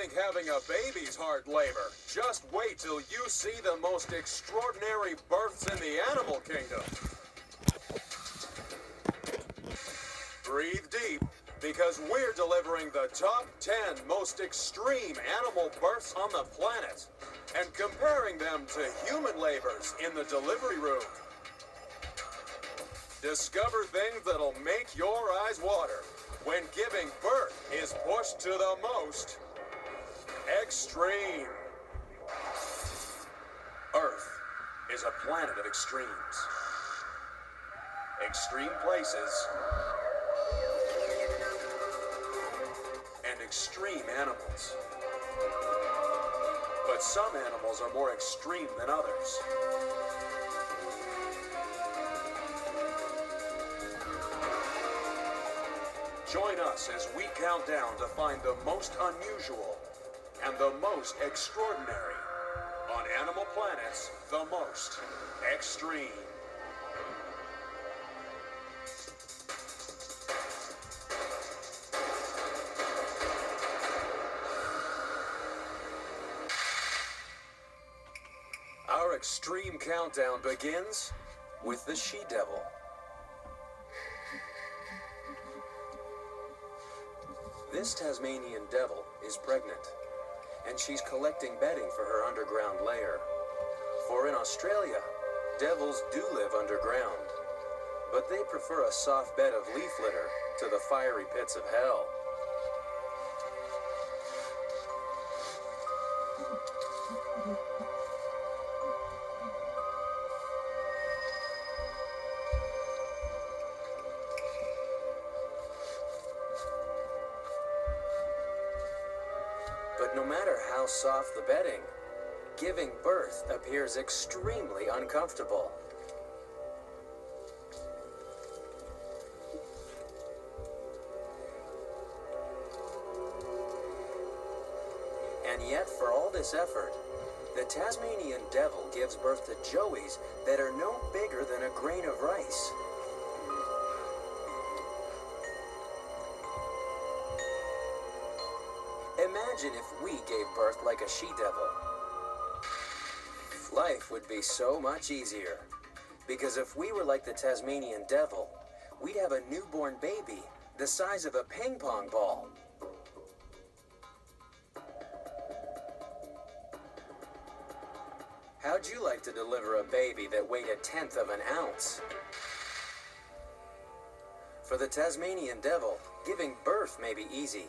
think having a baby's hard labor? Just wait till you see the most extraordinary births in the animal kingdom. Breathe deep, because we're delivering the top 10 most extreme animal births on the planet and comparing them to human labors in the delivery room. Discover things that'll make your eyes water when giving birth is pushed to the most extreme. Earth is a planet of extremes. Extreme places and extreme animals. But some animals are more extreme than others. Join us as we count down to find the most unusual and the most extraordinary on Animal Planet's The Most Extreme. Our extreme countdown begins with the she-devil. This Tasmanian devil is pregnant, and she's collecting bedding for her underground lair. For in Australia, devils do live underground, but they prefer a soft bed of leaf litter to the fiery pits of hell. But no matter how soft the bedding, giving birth appears extremely uncomfortable. And yet, for all this effort, the Tasmanian devil gives birth to joeys that are no bigger than a grain of rice. Imagine if we gave birth like a she-devil. Life would be so much easier, because if we were like the Tasmanian devil, we'd have a newborn baby the size of a ping pong ball. How'd you like to deliver a baby that weighed 1/10 of an ounce? For the Tasmanian devil, giving birth may be easy,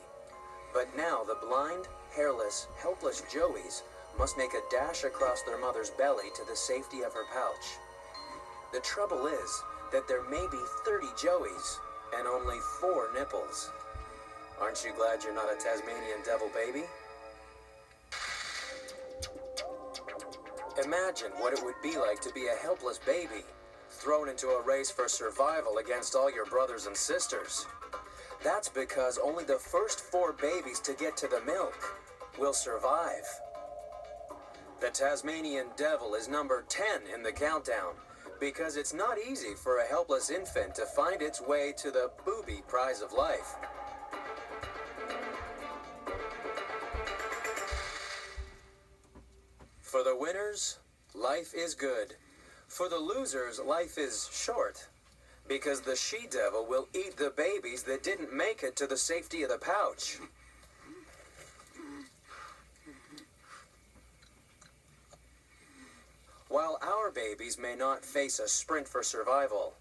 but now the blind, hairless, helpless joeys must make a dash across their mother's belly to the safety of her pouch. The trouble is that there may be 30 joeys and only 4 nipples. Aren't you glad you're not a Tasmanian devil baby? Imagine what it would be like to be a helpless baby, thrown into a race for survival against all your brothers and sisters. That's because only the first 4 babies to get to the milk will survive. The Tasmanian devil is number 10 in the countdown because it's not easy for a helpless infant to find its way to the booby prize of life. For the winners, life is good. For the losers, life is short. Because the she-devil will eat the babies that didn't make it to the safety of the pouch. While our babies may not face a sprint for survival,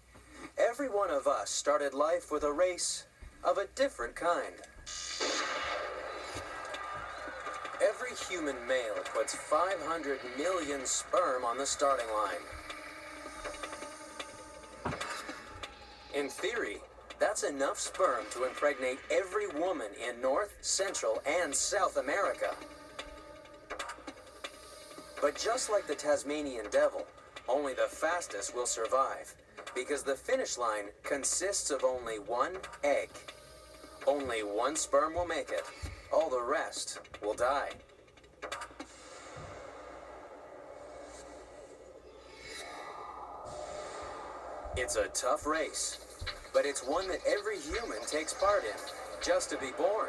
every one of us started life with a race of a different kind. Every human male puts 500 million sperm on the starting line. In theory, that's enough sperm to impregnate every woman in North, Central, and South America. But just like the Tasmanian devil, only the fastest will survive, because the finish line consists of only 1 egg. Only 1 sperm will make it. All the rest will die. It's a tough race, but it's one that every human takes part in, just to be born.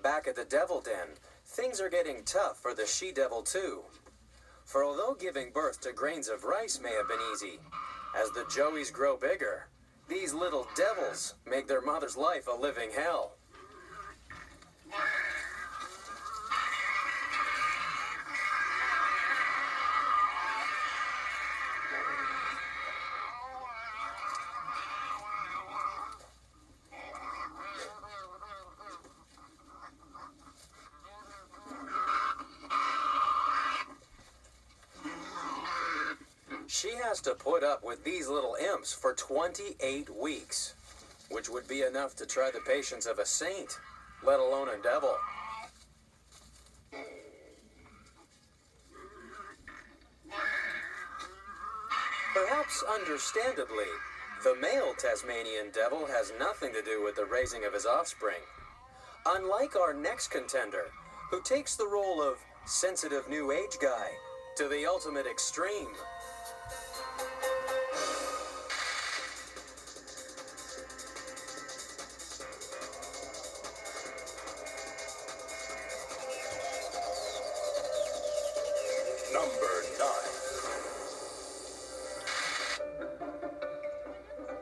back at the Devil Den, things are getting tough for the she-devil too. For although giving birth to grains of rice may have been easy, as the joeys grow bigger, these little devils make their mother's life a living hell. She has to put up with these little imps for 28 weeks, which would be enough to try the patience of a saint, let alone a devil. Perhaps understandably, the male Tasmanian devil has nothing to do with the raising of his offspring. Unlike our next contender, who takes the role of sensitive new age guy to the ultimate extreme.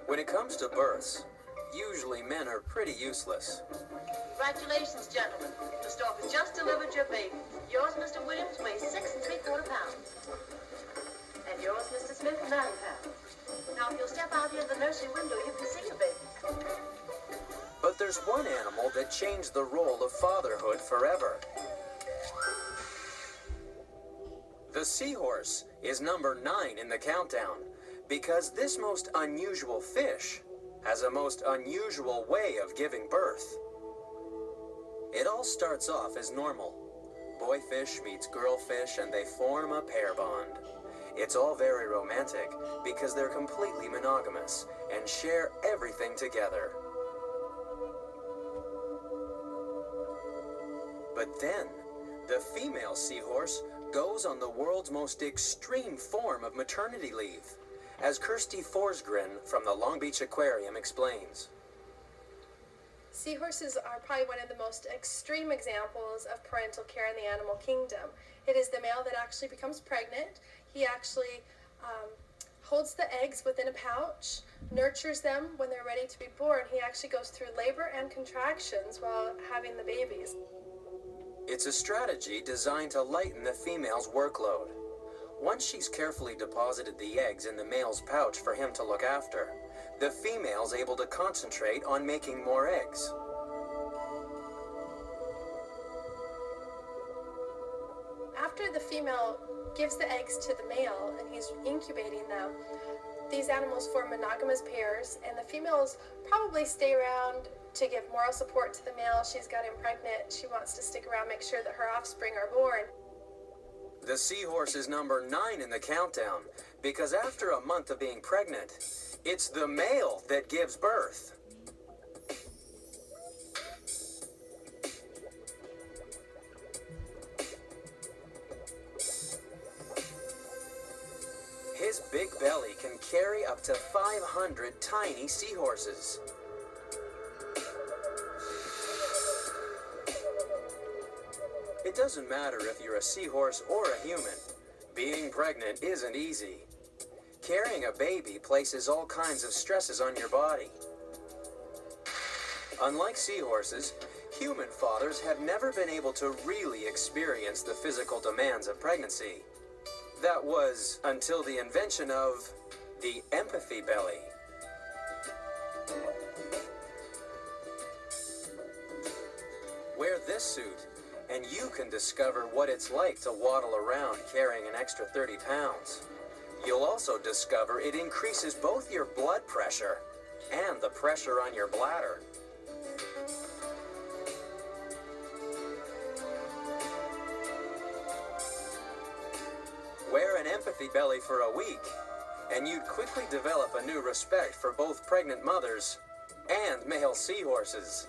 When it comes to births, usually men are pretty useless. Congratulations, gentlemen. The stork has just delivered your baby. Yours, Mr. Williams, weighs 6 3/4 pounds. And yours, Mr. Smith, 9 pounds. Now, if you'll step out here to the nursery window, you can see your baby. But there's one animal that changed the role of fatherhood forever. The seahorse is number 9 in the countdown because this most unusual fish has a most unusual way of giving birth. It all starts off as normal. Boy fish meets girl fish and they form a pair bond. It's all very romantic because they're completely monogamous and share everything together. But then, the female seahorse goes on the world's most extreme form of maternity leave, as Kirsty Forsgren from the Long Beach Aquarium explains. Seahorses are probably one of the most extreme examples of parental care in the animal kingdom. It is the male that actually becomes pregnant. He actually holds the eggs within a pouch, nurtures them when they're ready to be born. He actually goes through labor and contractions while having the babies. It's a strategy designed to lighten the female's workload. Once she's carefully deposited the eggs in the male's pouch for him to look after, the female's able to concentrate on making more eggs. After the female gives the eggs to the male and he's incubating them, these animals form monogamous pairs, and the females probably stay around to give moral support to the male. She's got him pregnant. She wants to stick around, make sure that her offspring are born. The seahorse is number 9 in the countdown because after a month of being pregnant, it's the male that gives birth. His big belly can carry up to 500 tiny seahorses. It doesn't matter if you're a seahorse or a human. Being pregnant isn't easy. Carrying a baby places all kinds of stresses on your body. Unlike seahorses, human fathers have never been able to really experience the physical demands of pregnancy. That was until the invention of the empathy belly. Wear this suit, and you can discover what it's like to waddle around carrying an extra 30 pounds. You'll also discover it increases both your blood pressure and the pressure on your bladder. Wear an empathy belly for a week, and you'd quickly develop a new respect for both pregnant mothers and male seahorses.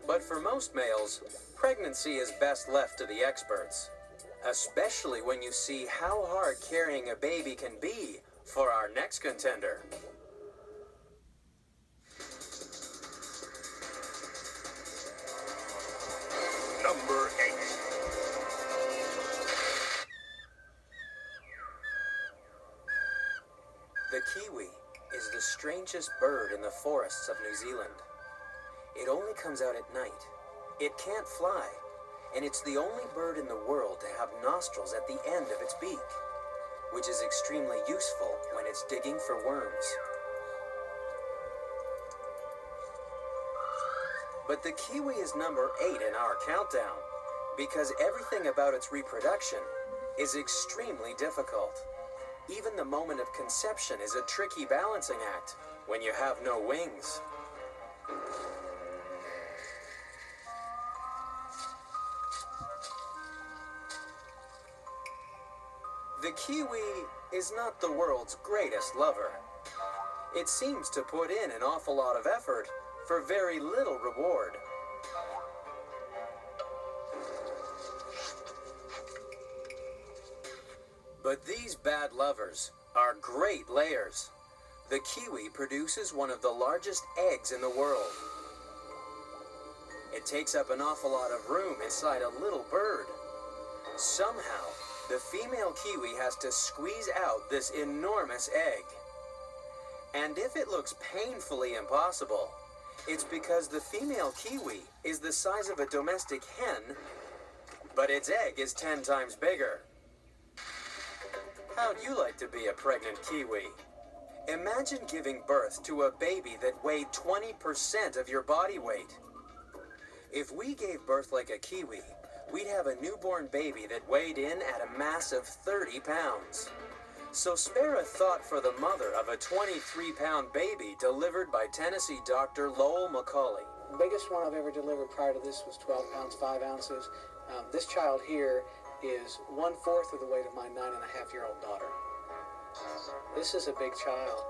But for most males, pregnancy is best left to the experts, especially when you see how hard carrying a baby can be for our next contender. The kiwi is the strangest bird in the forests of New Zealand. It only comes out at night. It can't fly, and it's the only bird in the world to have nostrils at the end of its beak, which is extremely useful when it's digging for worms. But the kiwi is number 8 in our countdown because everything about its reproduction is extremely difficult. Even the moment of conception is a tricky balancing act when you have no wings. The kiwi is not the world's greatest lover. It seems to put in an awful lot of effort for very little reward. But these bad lovers are great layers. The kiwi produces one of the largest eggs in the world. It takes up an awful lot of room inside a little bird. Somehow, the female kiwi has to squeeze out this enormous egg. And if it looks painfully impossible, it's because the female kiwi is the size of a domestic hen, but its egg is 10 times bigger. How'd you like to be a pregnant kiwi? Imagine giving birth to a baby that weighed 20% of your body weight. If we gave birth like a kiwi, we'd have a newborn baby that weighed in at a massive 30 pounds. So spare a thought for the mother of a 23-pound baby delivered by Tennessee doctor Lowell McCauley. The biggest one I've ever delivered prior to this was 12 pounds, 5 ounces. This child here is 1/4 of the weight of my 9.5-year-old daughter. This is a big child.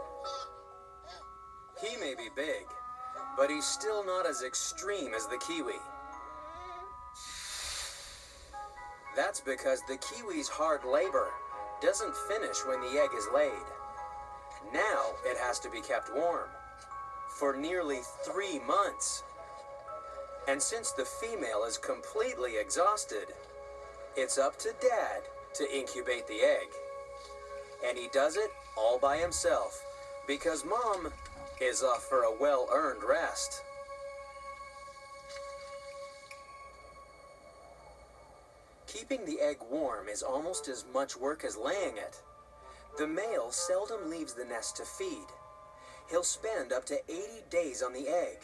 He may be big, but he's still not as extreme as the kiwi. That's because the kiwi's hard labor doesn't finish when the egg is laid. Now it has to be kept warm for nearly 3 months. And since the female is completely exhausted, it's up to Dad to incubate the egg. And he does it all by himself because Mom is off for a well-earned rest. Keeping the egg warm is almost as much work as laying it. The male seldom leaves the nest to feed. He'll spend up to 80 days on the egg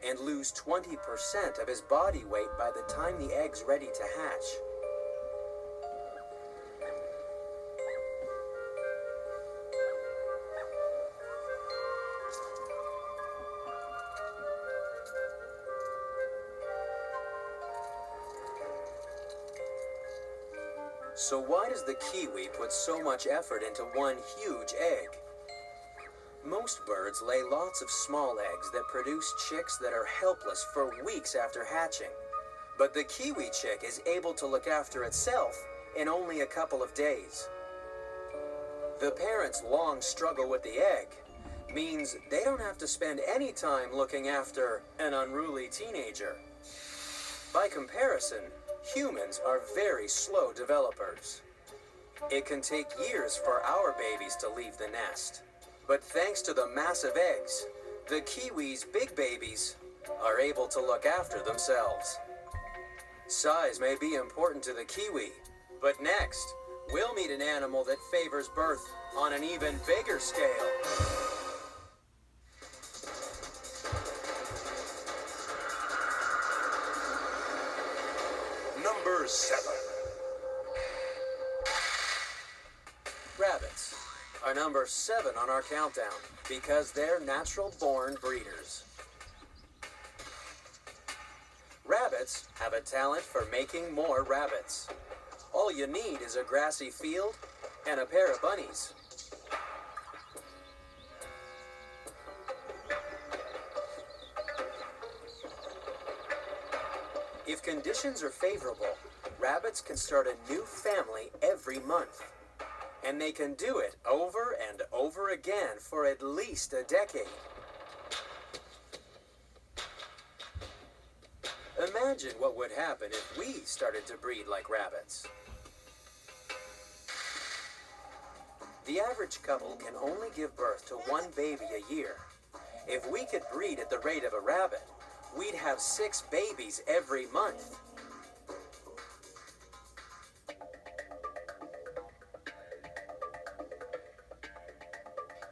and lose 20% of his body weight by the time the egg's ready to hatch. So why does the kiwi put so much effort into one huge egg? Most birds lay lots of small eggs that produce chicks that are helpless for weeks after hatching. But the kiwi chick is able to look after itself in only a couple of days. The parents' long struggle with the egg means they don't have to spend any time looking after an unruly teenager. By comparison, humans are very slow developers. It can take years for our babies to leave the nest. But thanks to the massive eggs, the kiwi's big babies are able to look after themselves. Size may be important to the kiwi, but next, we'll meet an animal that favors birth on an even bigger scale. Number 7. Rabbits are number 7 on our countdown because they're natural-born breeders. Rabbits have a talent for making more rabbits. All you need is a grassy field and a pair of bunnies. If conditions are favorable, rabbits can start a new family every month. And they can do it over and over again for at least a decade. Imagine what would happen if we started to breed like rabbits. The average couple can only give birth to one baby a year. If we could breed at the rate of a rabbit, we'd have 6 babies every month.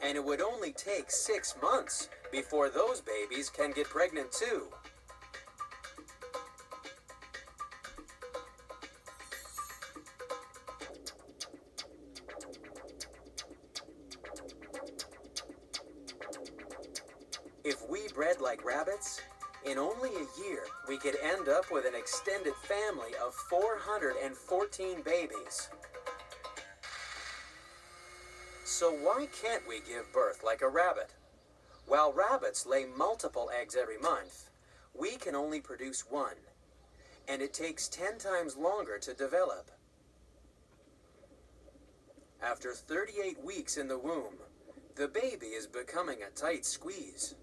And it would only take 6 months before those babies can get pregnant too. If we bred like rabbits, in only a year we could end up with an extended family of 414 babies. So why can't we give birth like a rabbit? While rabbits lay multiple eggs every month, we can only produce one, and it takes 10 times longer to develop. After 38 weeks in the womb, the baby is becoming a tight squeeze.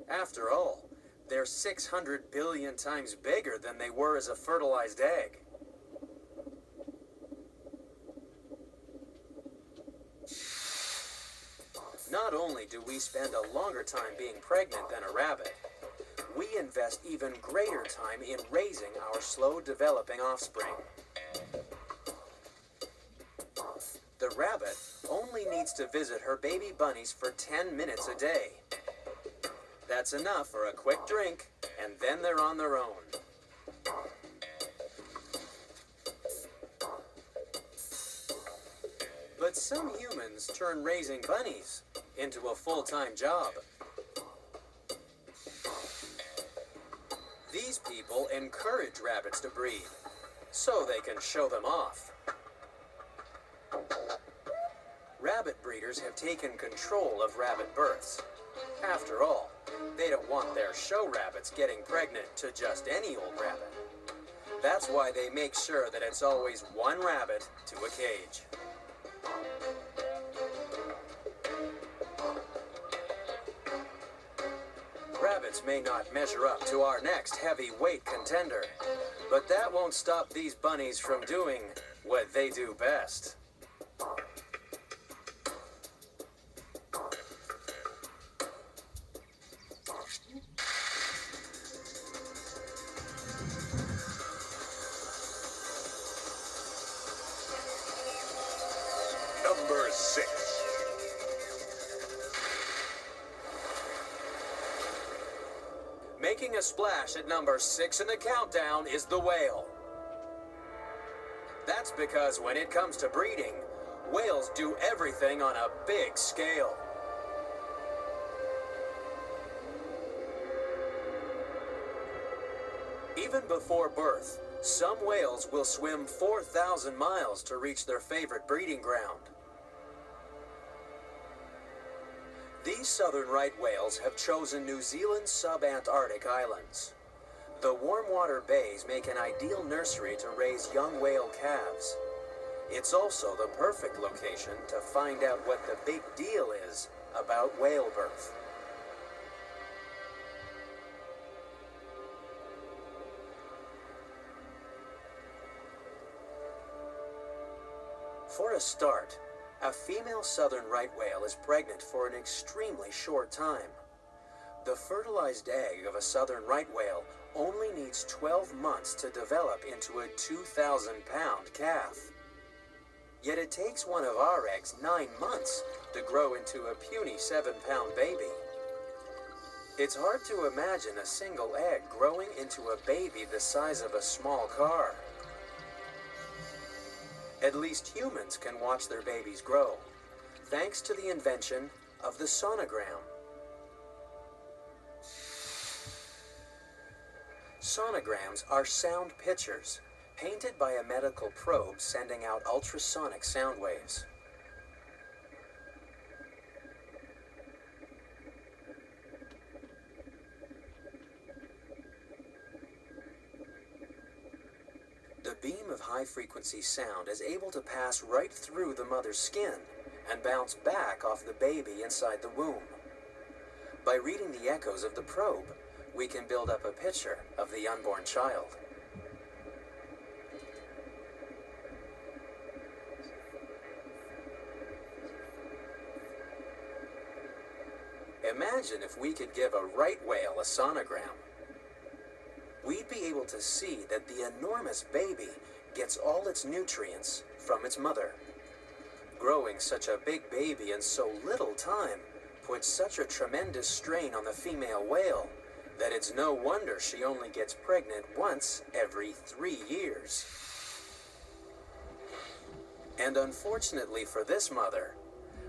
After all, they're 600 billion times bigger than they were as a fertilized egg. Not only do we spend a longer time being pregnant than a rabbit, we invest even greater time in raising our slow-developing offspring. The rabbit only needs to visit her baby bunnies for 10 minutes a day. That's enough for a quick drink, and then they're on their own. But some humans turn raising bunnies into a full-time job. These people encourage rabbits to breed, so they can show them off. Rabbit breeders have taken control of rabbit births. After all, they don't want their show rabbits getting pregnant to just any old rabbit. That's why they make sure that it's always one rabbit to a cage. Rabbits may not measure up to our next heavyweight contender, but that won't stop these bunnies from doing what they do best. Number 6. Making a splash at number 6 in the countdown is the whale. That's because when it comes to breeding, whales do everything on a big scale. Even before birth, some whales will swim 4,000 miles to reach their favorite breeding ground. These southern right whales have chosen New Zealand's sub-Antarctic islands. The warm water bays make an ideal nursery to raise young whale calves. It's also the perfect location to find out what the big deal is about whale birth. For a start, a female southern right whale is pregnant for an extremely short time. The fertilized egg of a southern right whale only needs 12 months to develop into a 2,000-pound calf. Yet it takes one of our eggs 9 months to grow into a puny 7-pound baby. It's hard to imagine a single egg growing into a baby the size of a small car. At least humans can watch their babies grow, thanks to the invention of the sonogram. Sonograms are sound pictures, painted by a medical probe sending out ultrasonic sound waves. The beam of high-frequency sound is able to pass right through the mother's skin and bounce back off the baby inside the womb. By reading the echoes of the probe, we can build up a picture of the unborn child. Imagine if we could give a right whale a sonogram. We'd be able to see that the enormous baby gets all its nutrients from its mother. Growing such a big baby in so little time puts such a tremendous strain on the female whale that it's no wonder she only gets pregnant once every 3 years. And unfortunately for this mother,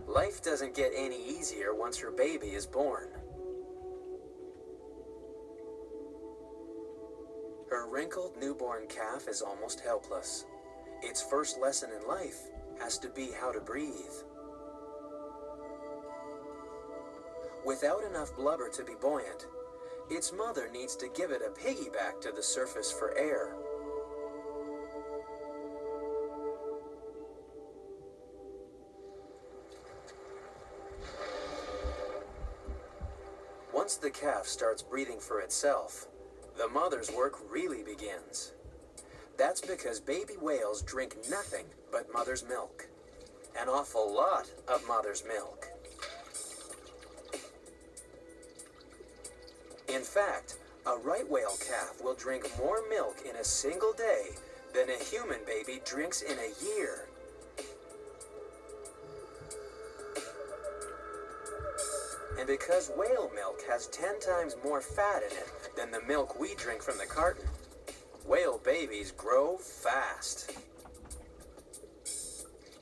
life doesn't get any easier once her baby is born. Her wrinkled newborn calf is almost helpless. Its first lesson in life has to be how to breathe. Without enough blubber to be buoyant, its mother needs to give it a piggyback to the surface for air. Once the calf starts breathing for itself, the mother's work really begins. That's because baby whales drink nothing but mother's milk. An awful lot of mother's milk. In fact, a right whale calf will drink more milk in a single day than a human baby drinks in a year. And because whale milk has 10 times more fat in it than the milk we drink from the carton, whale babies grow fast.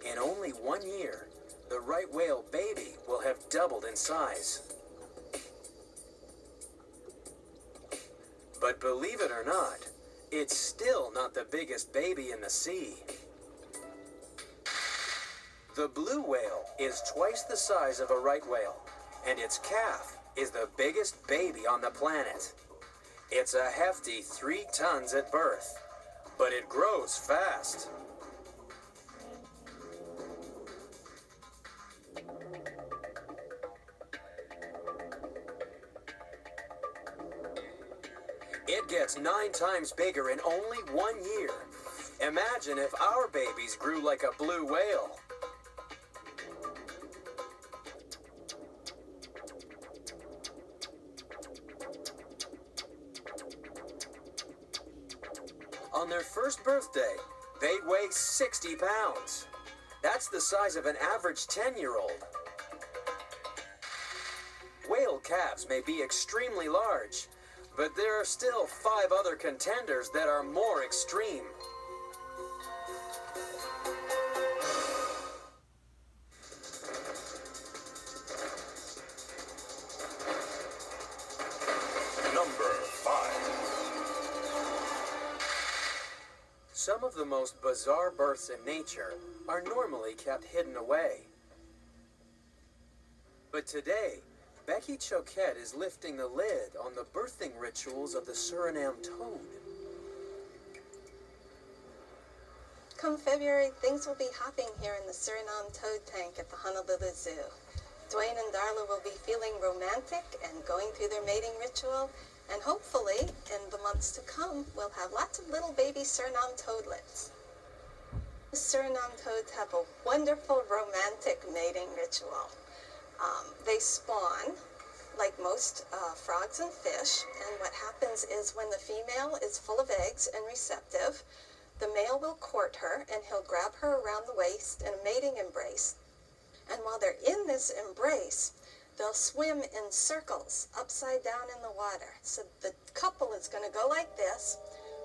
In only 1 year, the right whale baby will have doubled in size. But believe it or not, it's still not the biggest baby in the sea. The blue whale is twice the size of a right whale, and its calf is the biggest baby on the planet. It's a hefty 3 tons at birth, but it grows fast. It gets 9 times bigger in only 1 year. Imagine if our babies grew like a blue whale. On their first birthday, they'd weigh 60 pounds. That's the size of an average 10-year-old. Whale calves may be extremely large, but there are still 5 other contenders that are more extreme. Number 5. Some of the most bizarre births in nature are normally kept hidden away. But today, Becky Choquette is lifting the lid on the birthing rituals of the Surinam toad. Come February, things will be hopping here in the Surinam toad tank at the Honolulu Zoo. Dwayne and Darla will be feeling romantic and going through their mating ritual, and hopefully, in the months to come, we'll have lots of little baby Surinam toadlets. The Surinam toads have a wonderful romantic mating ritual. They spawn like most frogs and fish, and what happens is when the female is full of eggs and receptive, the male will court her and he'll grab her around the waist in a mating embrace. And while they're in this embrace, they'll swim in circles upside down in the water. So the couple is going to go like this.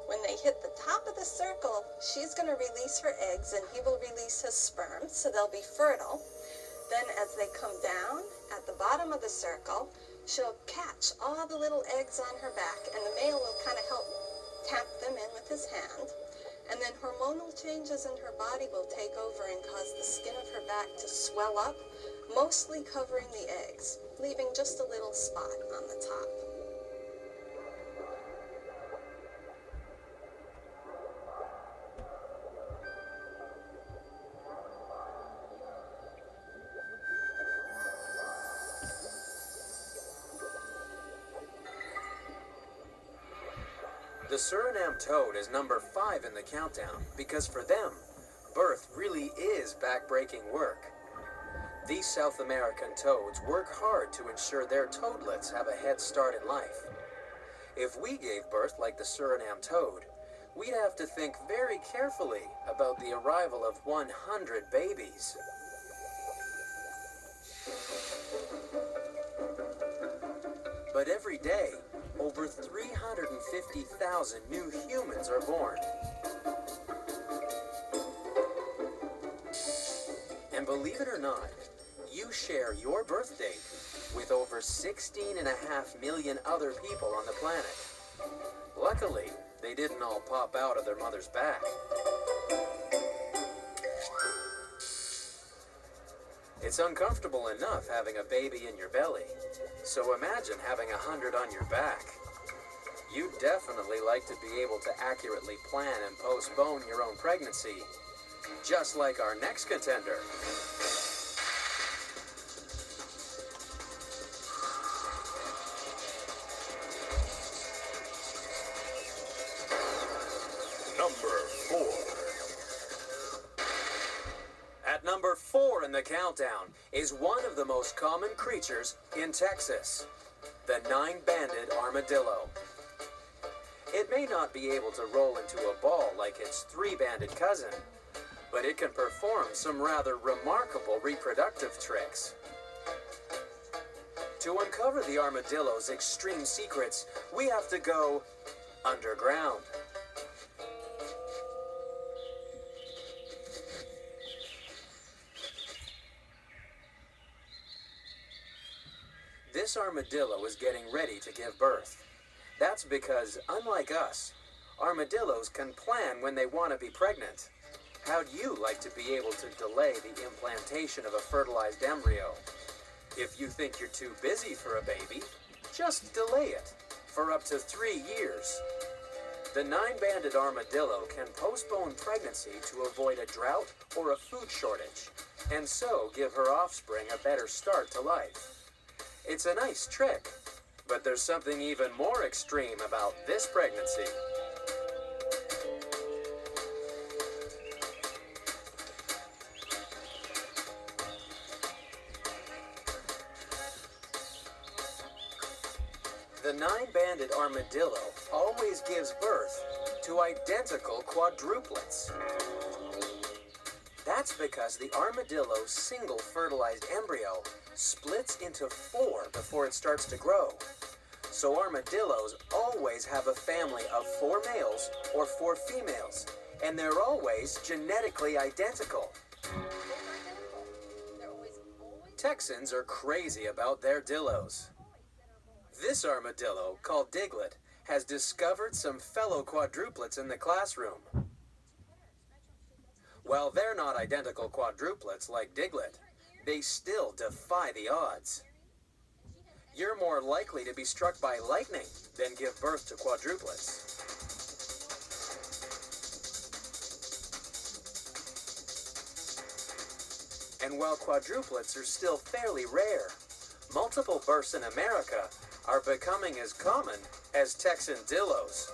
When they hit the top of the circle, she's going to release her eggs and he will release his sperm, so they'll be fertile. Then as they come down at the bottom of the circle, she'll catch all the little eggs on her back, and the male will kind of help tap them in with his hand. And then hormonal changes in her body will take over and cause the skin of her back to swell up, mostly covering the eggs, leaving just a little spot on the top. The Surinam toad is number 5 in the countdown because for them, birth really is back-breaking work. These South American toads work hard to ensure their toadlets have a head start in life. If we gave birth like the Surinam toad, we'd have to think very carefully about the arrival of 100 babies. But every day, over 350,000 new humans are born. And believe it or not, you share your birth date with over 16.5 million other people on the planet. Luckily, they didn't all pop out of their mother's back. It's uncomfortable enough having a baby in your belly, so imagine having 100 on your back. You'd definitely like to be able to accurately plan and postpone your own pregnancy, just like our next contender. Number 4. At number 4 in the countdown is one of the most common creatures in Texas, the 9-banded armadillo. It may not be able to roll into a ball like its 3-banded cousin, but it can perform some rather remarkable reproductive tricks. To uncover the armadillo's extreme secrets, we have to go underground. This armadillo is getting ready to give birth. That's because, unlike us, armadillos can plan when they want to be pregnant. How'd you like to be able to delay the implantation of a fertilized embryo? If you think you're too busy for a baby, just delay it for up to 3 years. The 9-banded armadillo can postpone pregnancy to avoid a drought or a food shortage, and so give her offspring a better start to life. It's a nice trick, but there's something even more extreme about this pregnancy. The 9-banded armadillo always gives birth to identical quadruplets. That's because the armadillo's single fertilized embryo splits into 4 before it starts to grow. So armadillos always have a family of 4 males or 4 females, and they're always genetically identical. Texans are crazy about their dillos. This armadillo, called Diglet, has discovered some fellow quadruplets in the classroom. While they're not identical quadruplets like Diglet, they still defy the odds. You're more likely to be struck by lightning than give birth to quadruplets. And while quadruplets are still fairly rare, multiple births in America are becoming as common as Texan dillos.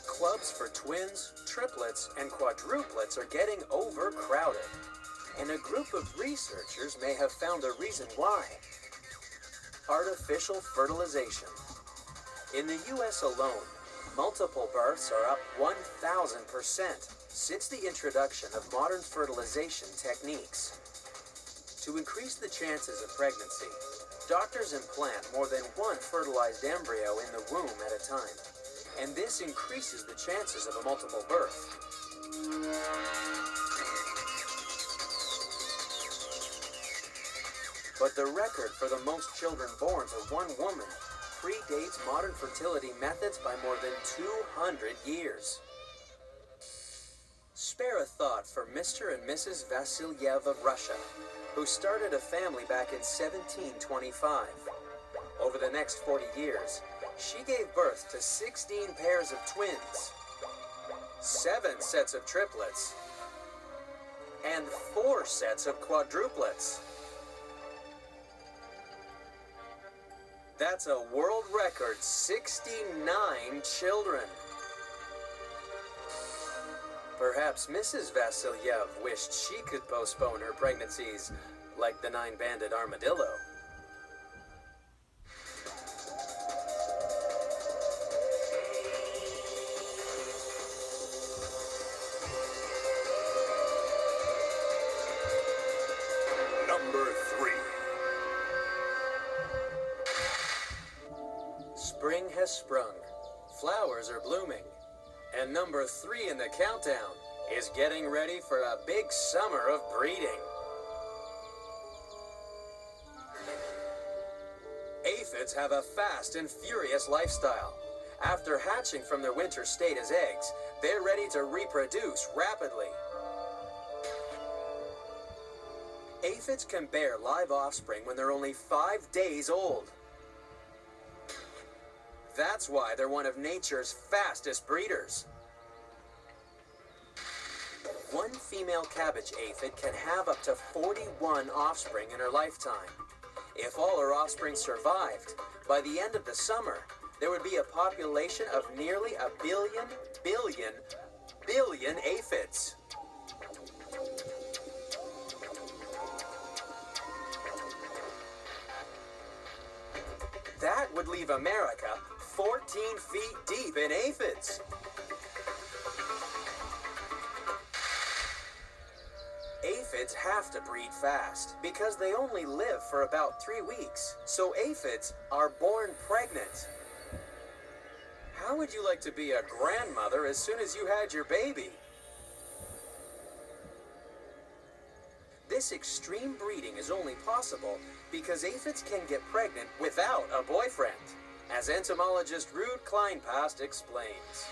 Clubs for twins, triplets, and quadruplets are getting overcrowded, and a group of researchers may have found a reason why. Artificial fertilization. In the U.S. alone, multiple births are up 1,000% since the introduction of modern fertilization techniques. To increase the chances of pregnancy, doctors implant more than 1 fertilized embryo in the womb at a time, and this increases the chances of a multiple birth. But the record for the most children born to one woman predates modern fertility methods by more than 200 years. Spare a thought for Mr. and Mrs. Vasilyev of Russia, who started a family back in 1725. Over the next 40 years, she gave birth to 16 pairs of twins, 7 sets of triplets, and 4 sets of quadruplets. That's a world record 69 children. Perhaps Mrs. Vasilyev wished she could postpone her pregnancies like the nine-banded armadillo. Number 3. Spring has sprung, flowers are blooming, and number 3 in the countdown is getting ready for a big summer of breeding. Aphids have a fast and furious lifestyle. After hatching from their winter state as eggs, they're ready to reproduce rapidly. Aphids can bear live offspring when they're only 5 days old. That's why they're one of nature's fastest breeders. One female cabbage aphid can have up to 41 offspring in her lifetime. If all her offspring survived, by the end of the summer, there would be a population of nearly a billion aphids. That would leave America 14 feet deep in aphids. Aphids have to breed fast because they only live for about 3 weeks. So aphids are born pregnant. How would you like to be a grandmother as soon as you had your baby? This extreme breeding is only possible because aphids can get pregnant without a boyfriend, as entomologist Ruud Kleinpast explains.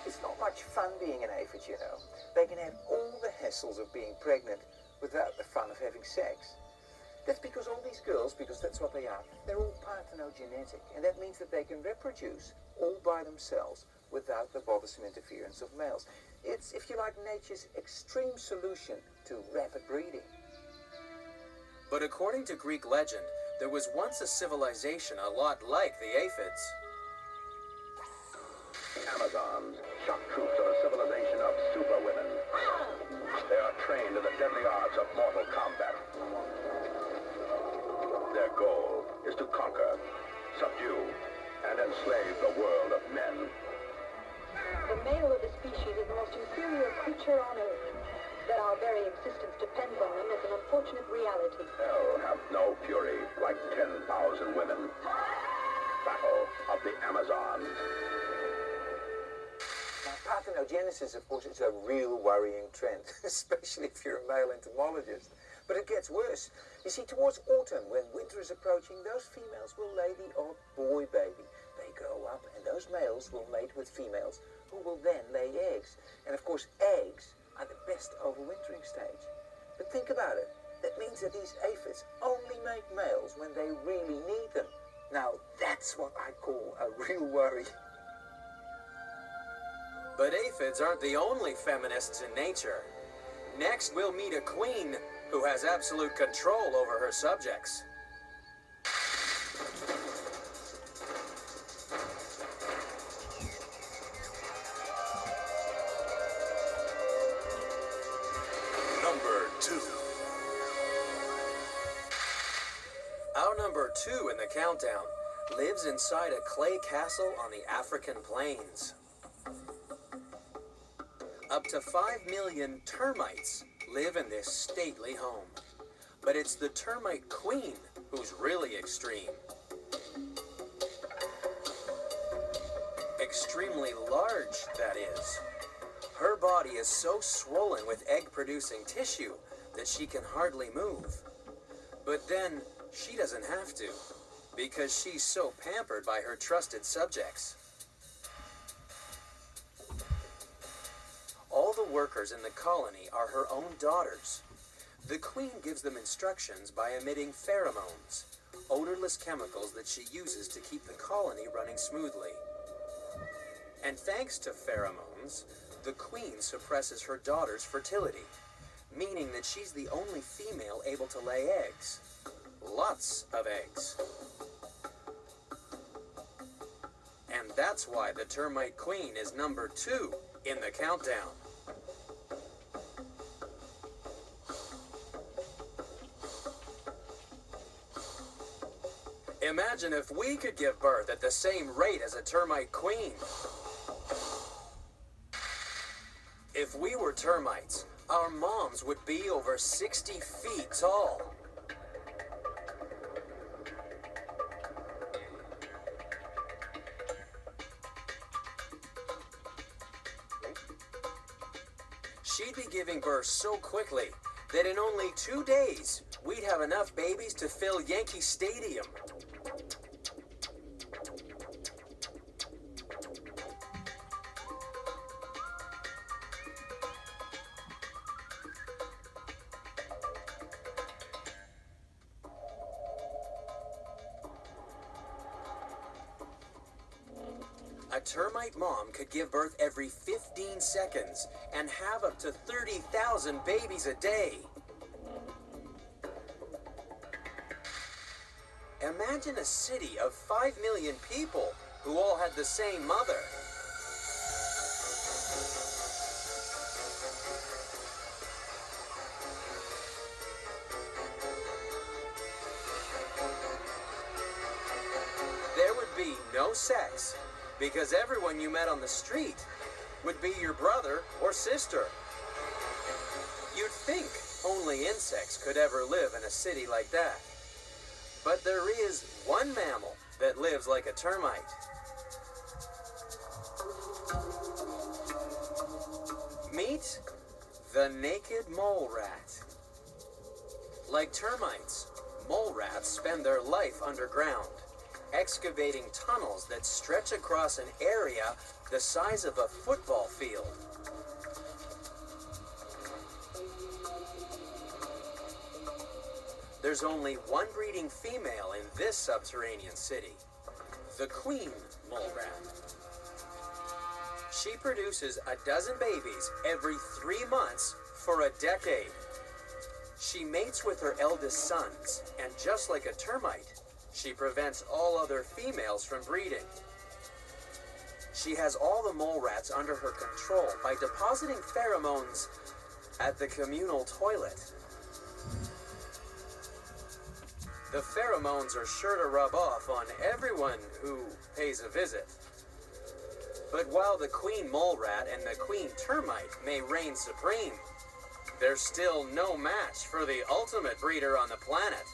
It's not much fun being an aphid, you know. They can have all the hassles of being pregnant without the fun of having sex. That's because all these girls, because that's what they are, they're all parthenogenetic, and that means that they can reproduce all by themselves without the bothersome interference of males. It's, if you like, nature's extreme solution to rapid breeding. But according to Greek legend, there was once a civilization a lot like the aphids. Amazons, shock troops of a civilization of superwomen. They are trained in the deadly arts of mortal combat. Their goal is to conquer, subdue, and enslave the world of men. The male of the species is the most inferior creature on earth. That our very existence depends on them is an unfortunate reality. Hell hath no fury like 10,000 women. Battle of the Amazons. Now, parthenogenesis, of course, is a real worrying trend, especially if you're a male entomologist. But it gets worse. You see, towards autumn, when winter is approaching, those females will lay the odd boy baby. They grow up, and those males will mate with females, who will then lay eggs. And of course, eggs are the best overwintering stage. But think about it. That means that these aphids only make males when they really need them. Now, that's what I call a real worry. But aphids aren't the only feminists in nature. Next, we'll meet a queen who has absolute control over her subjects. Number 2. Our number 2 in the countdown lives inside a clay castle on the African plains. Up to 5 million termites live in this stately home. But it's the termite queen who's really extreme. Extremely large, that is. Her body is so swollen with egg-producing tissue that she can hardly move. But then, she doesn't have to, because she's so pampered by her trusted subjects. All the workers in the colony are her own daughters. The queen gives them instructions by emitting pheromones, odorless chemicals that she uses to keep the colony running smoothly. And thanks to pheromones, the queen suppresses her daughter's fertility, meaning that she's the only female able to lay eggs. Lots of eggs. And that's why the termite queen is number 2 in the countdown. Imagine if we could give birth at the same rate as a termite queen. If we were termites, our moms would be over 60 feet tall. She'd be giving birth so quickly that in only 2 days, we'd have enough babies to fill Yankee Stadium. A termite mom could give birth every 15 seconds and have up to 30,000 babies a day. Imagine a city of 5 million people who all had the same mother. There would be no sex, because everyone you met on the street would be your brother or sister. You'd think only insects could ever live in a city like that. But there is one mammal that lives like a termite. Meet the naked mole rat. Like termites, mole rats spend their life underground, excavating tunnels that stretch across an area the size of a football field. There's only one breeding female in this subterranean city, the queen mole rat. She produces a dozen babies every 3 months for a decade. She mates with her eldest sons, and just like a termite, she prevents all other females from breeding. She has all the mole rats under her control by depositing pheromones at the communal toilet. The pheromones are sure to rub off on everyone who pays a visit. But while the queen mole rat and the queen termite may reign supreme, there's still no match for the ultimate breeder on the planet.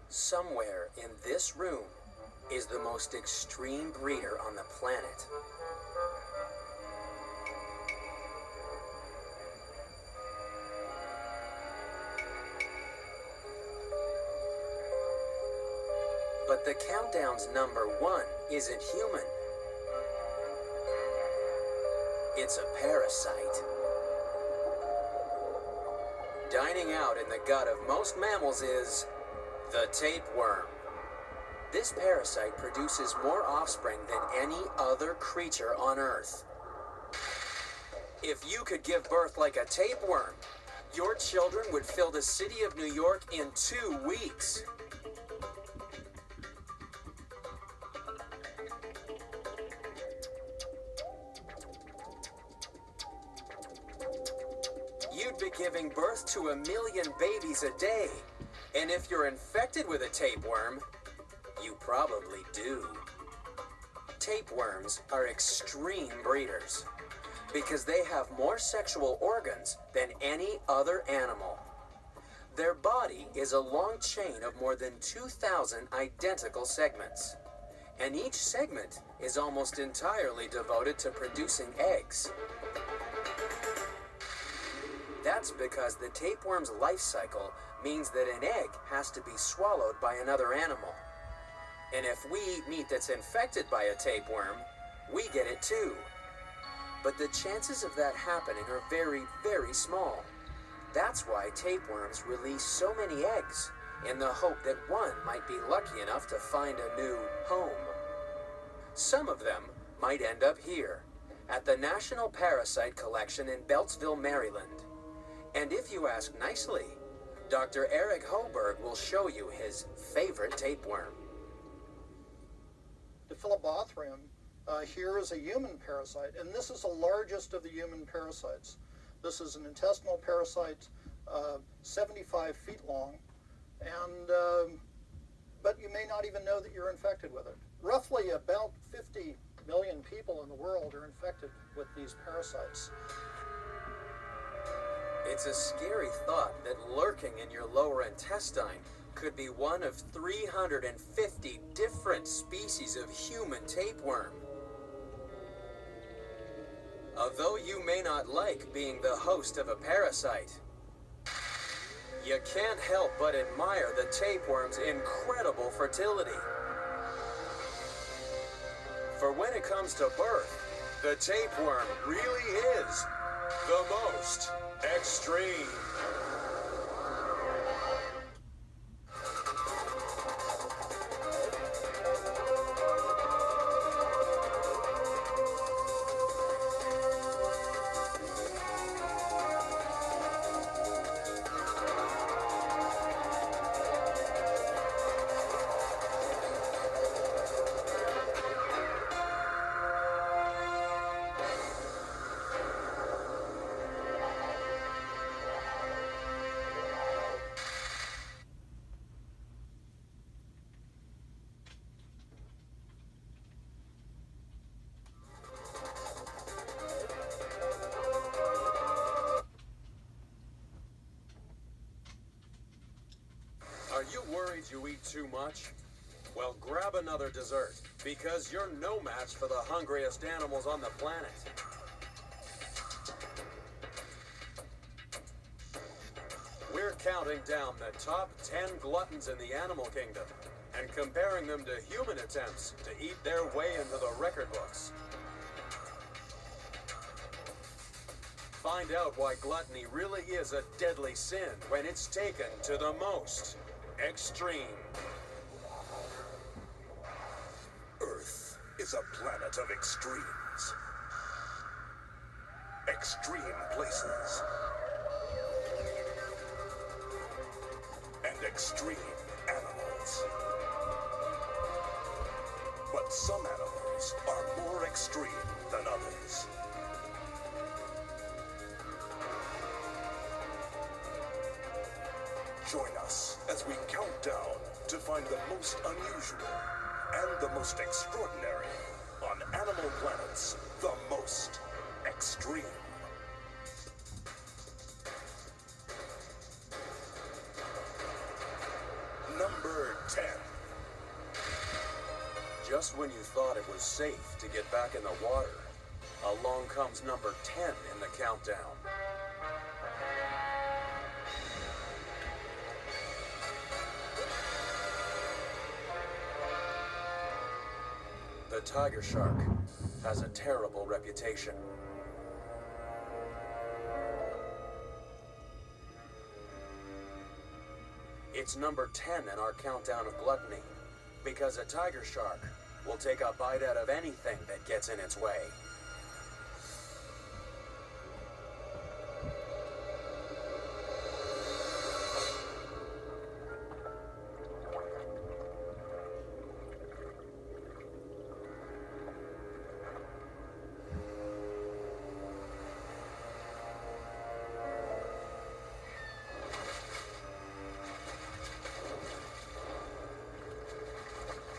Somewhere in this room is the most extreme breeder on the planet. But the countdown's number 1 isn't human. It's a parasite. Dining out in the gut of most mammals is the tapeworm. This parasite produces more offspring than any other creature on Earth. If you could give birth like a tapeworm, your children would fill the city of New York in 2 weeks. You'd be giving birth to 1 million babies a day. And if you're infected with a tapeworm, you probably do. Tapeworms are extreme breeders because they have more sexual organs than any other animal. Their body is a long chain of more than 2,000 identical segments, and each segment is almost entirely devoted to producing eggs. That's because the tapeworm's life cycle means that an egg has to be swallowed by another animal. And if we eat meat that's infected by a tapeworm, we get it too. But the chances of that happening are very, very small. That's why tapeworms release so many eggs, in the hope that one might be lucky enough to find a new home. Some of them might end up here, at the National Parasite Collection in Beltsville, Maryland. And if you ask nicely, Dr. Eric Hoberg will show you his favorite tapeworm. The Philobothrym here is a human parasite, and this is the largest of the human parasites. This is an intestinal parasite, 75 feet long, and but you may not even know that you're infected with it. Roughly about 50 million people in the world are infected with these parasites. It's a scary thought that lurking in your lower intestine could be one of 350 different species of human tapeworm. Although you may not like being the host of a parasite, you can't help but admire the tapeworm's incredible fertility. For when it comes to birth, the tapeworm really is the most extreme. Are you worried you eat too much? Well, grab another dessert, because you're no match for the hungriest animals on the planet. We're counting down the top 10 gluttons in the animal kingdom and comparing them to human attempts to eat their way into the record books. Find out why gluttony really is a deadly sin when it's taken to the most extreme. Earth is a planet of extremes. Extreme places. And extreme animals. But some animals are more extreme than others. Join us as we count down to find the most unusual and the most extraordinary on Animal Planet's The Most Extreme. Number 10. Just when you thought it was safe to get back in the water, along comes number 10 in the countdown. The tiger shark has a terrible reputation. It's number 10 in our countdown of gluttony, because a tiger shark will take a bite out of anything that gets in its way.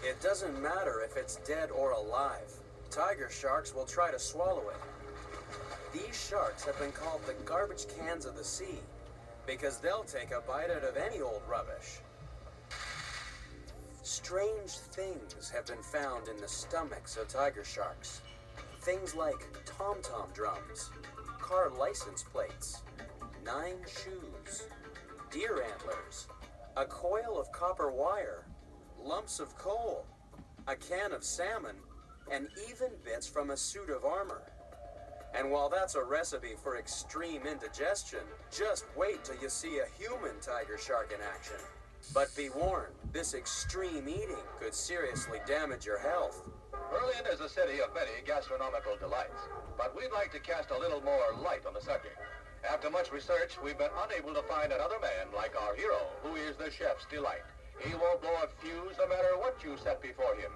It doesn't matter if it's dead or alive. Tiger sharks will try to swallow it. These sharks have been called the garbage cans of the sea because they'll take a bite out of any old rubbish. Strange things have been found in the stomachs of tiger sharks. Things like tom-tom drums, car license plates, 9 shoes, deer antlers, a coil of copper wire, lumps of coal, a can of salmon, and even bits from a suit of armor. And while that's a recipe for extreme indigestion, just wait till you see a human tiger shark in action. But be warned, this extreme eating could seriously damage your health. Berlin is a city of many gastronomical delights, but we'd like to cast a little more light on the subject. After much research, we've been unable to find another man like our hero, who is the chef's delight. He won't blow a fuse no matter what you set before him.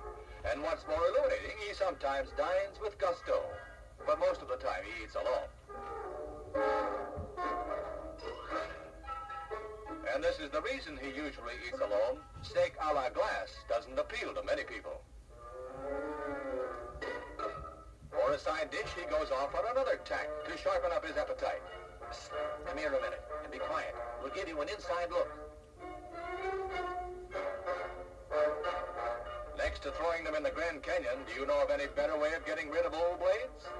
And what's more illuminating, he sometimes dines with gusto. But most of the time, he eats alone. And this is the reason he usually eats alone. Steak a la glace doesn't appeal to many people. For a side dish, he goes off on another tack to sharpen up his appetite. Psst, come here a minute and be quiet. We'll give you an inside look. Next to throwing them in the Grand Canyon, do you know of any better way of getting rid of old blades?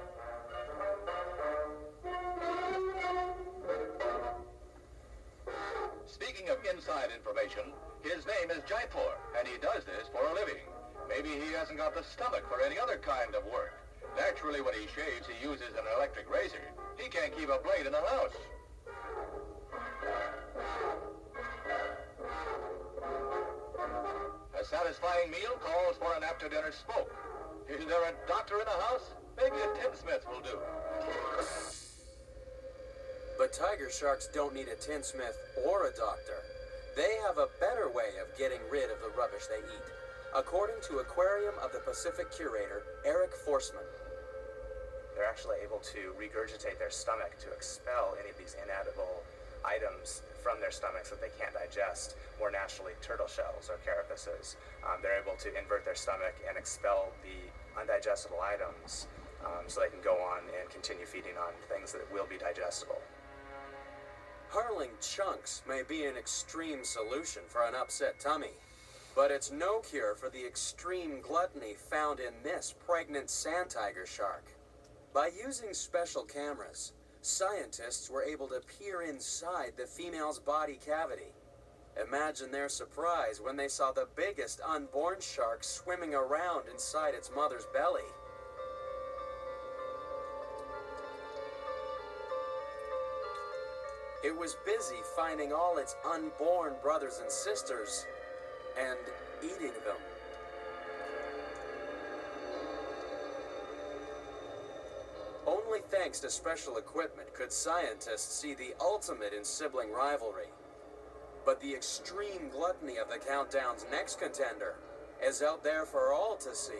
Speaking of inside information, his name is Jaipur, and he does this for a living. Maybe he hasn't got the stomach for any other kind of work. Naturally, when he shaves, he uses an electric razor. He can't keep a blade in the house. A satisfying meal calls for an after-dinner smoke. Is there a doctor in the house? Maybe a tinsmith will do. But tiger sharks don't need a tinsmith or a doctor. They have a better way of getting rid of the rubbish they eat, according to Aquarium of the Pacific curator Eric Forsman. They're actually able to regurgitate their stomach to expel any of these inedible items from their stomachs that they can't digest, more naturally turtle shells or carapaces. They're able to invert their stomach and expel the undigestible items so they can go on and continue feeding on things that will be digestible. Hurling chunks may be an extreme solution for an upset tummy, but it's no cure for the extreme gluttony found in this pregnant sand tiger shark. By using special cameras, scientists were able to peer inside the female's body cavity. Imagine their surprise when they saw the biggest unborn shark swimming around inside its mother's belly. It was busy finding all its unborn brothers and sisters and eating them. Only thanks to special equipment could scientists see the ultimate in sibling rivalry. But the extreme gluttony of the countdown's next contender is out there for all to see.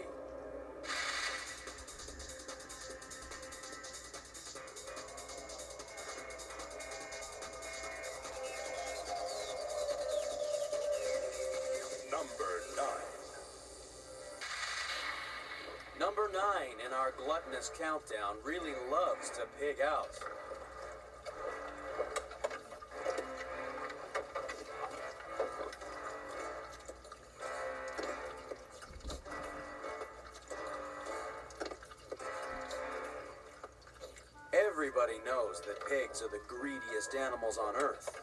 Number 9 in our gluttonous countdown really loves to pig out. Everybody knows that pigs are the greediest animals on Earth.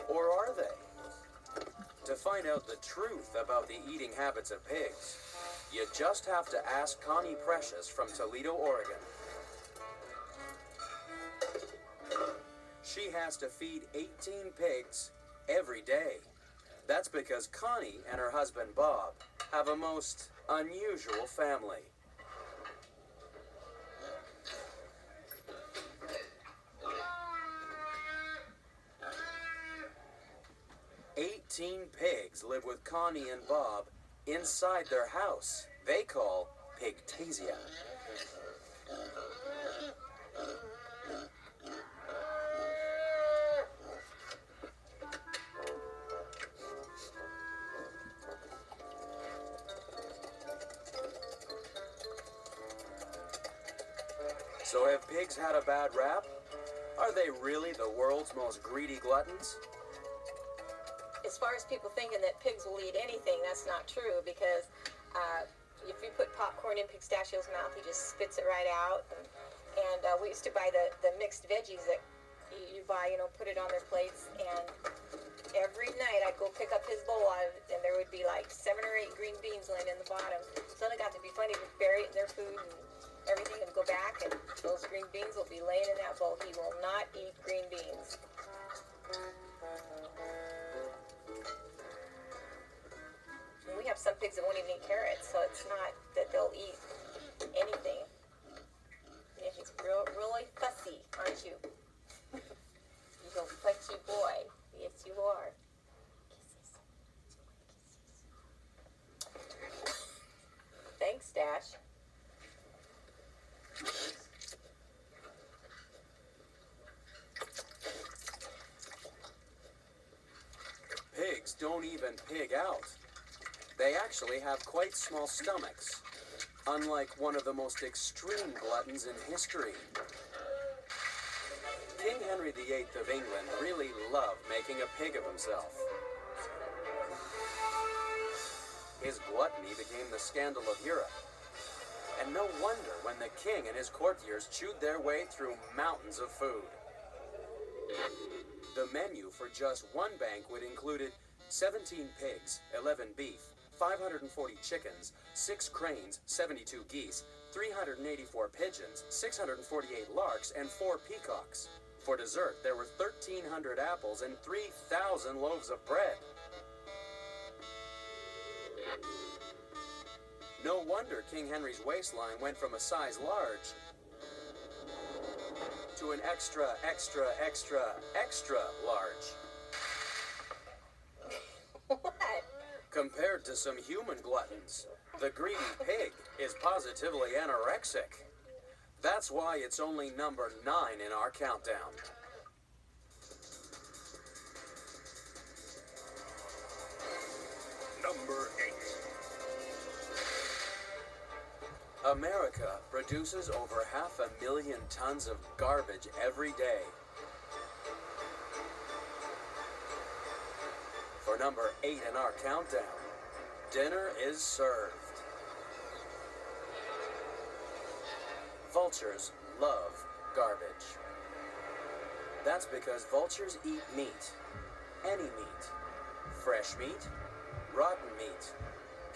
Or are they? To find out the truth about the eating habits of pigs, you just have to ask Connie Precious from Toledo, Oregon. She has to feed 18 pigs every day. That's because Connie and her husband Bob have a most unusual family. Pigs live with Connie and Bob inside their house they call Pigtasia. So have pigs had a bad rap? Are they really the world's most greedy gluttons? As far as people thinking that pigs will eat anything, that's not true, because if you put popcorn in Pistachio's mouth, he just spits it right out. And we used to buy the mixed veggies that you buy, put it on their plates, and every night I'd go pick up his bowl and there would be like 7 or 8 green beans laying in the bottom. So it got to be funny to bury it in their food and everything and go back, and those green beans will be laying in that bowl. He will not eat green beans. We have some pigs that won't even eat carrots, so it's not that they'll eat anything. Yeah, he's really fussy, aren't you? much. Pigs don't even pig out. They actually have quite small stomachs, unlike one of the most extreme gluttons in history. King Henry VIII of England really loved making a pig of himself. His gluttony became the scandal of Europe. And no wonder when the king and his courtiers chewed their way through mountains of food. The menu for just one banquet included 17 pigs, 11 beef, 540 chickens, 6 cranes, 72 geese, 384 pigeons, 648 larks, and 4 peacocks. For dessert, there were 1,300 apples and 3,000 loaves of bread. No wonder King Henry's waistline went from a size large to an extra, extra, extra, extra large. What? Compared to some human gluttons, the greedy pig is positively anorexic. That's why it's only number 9 in our countdown. Number 8. America produces over 500,000 tons of garbage every day. For number 8 in our countdown, dinner is served. Vultures love garbage. That's because vultures eat meat. Any meat. Fresh meat, rotten meat,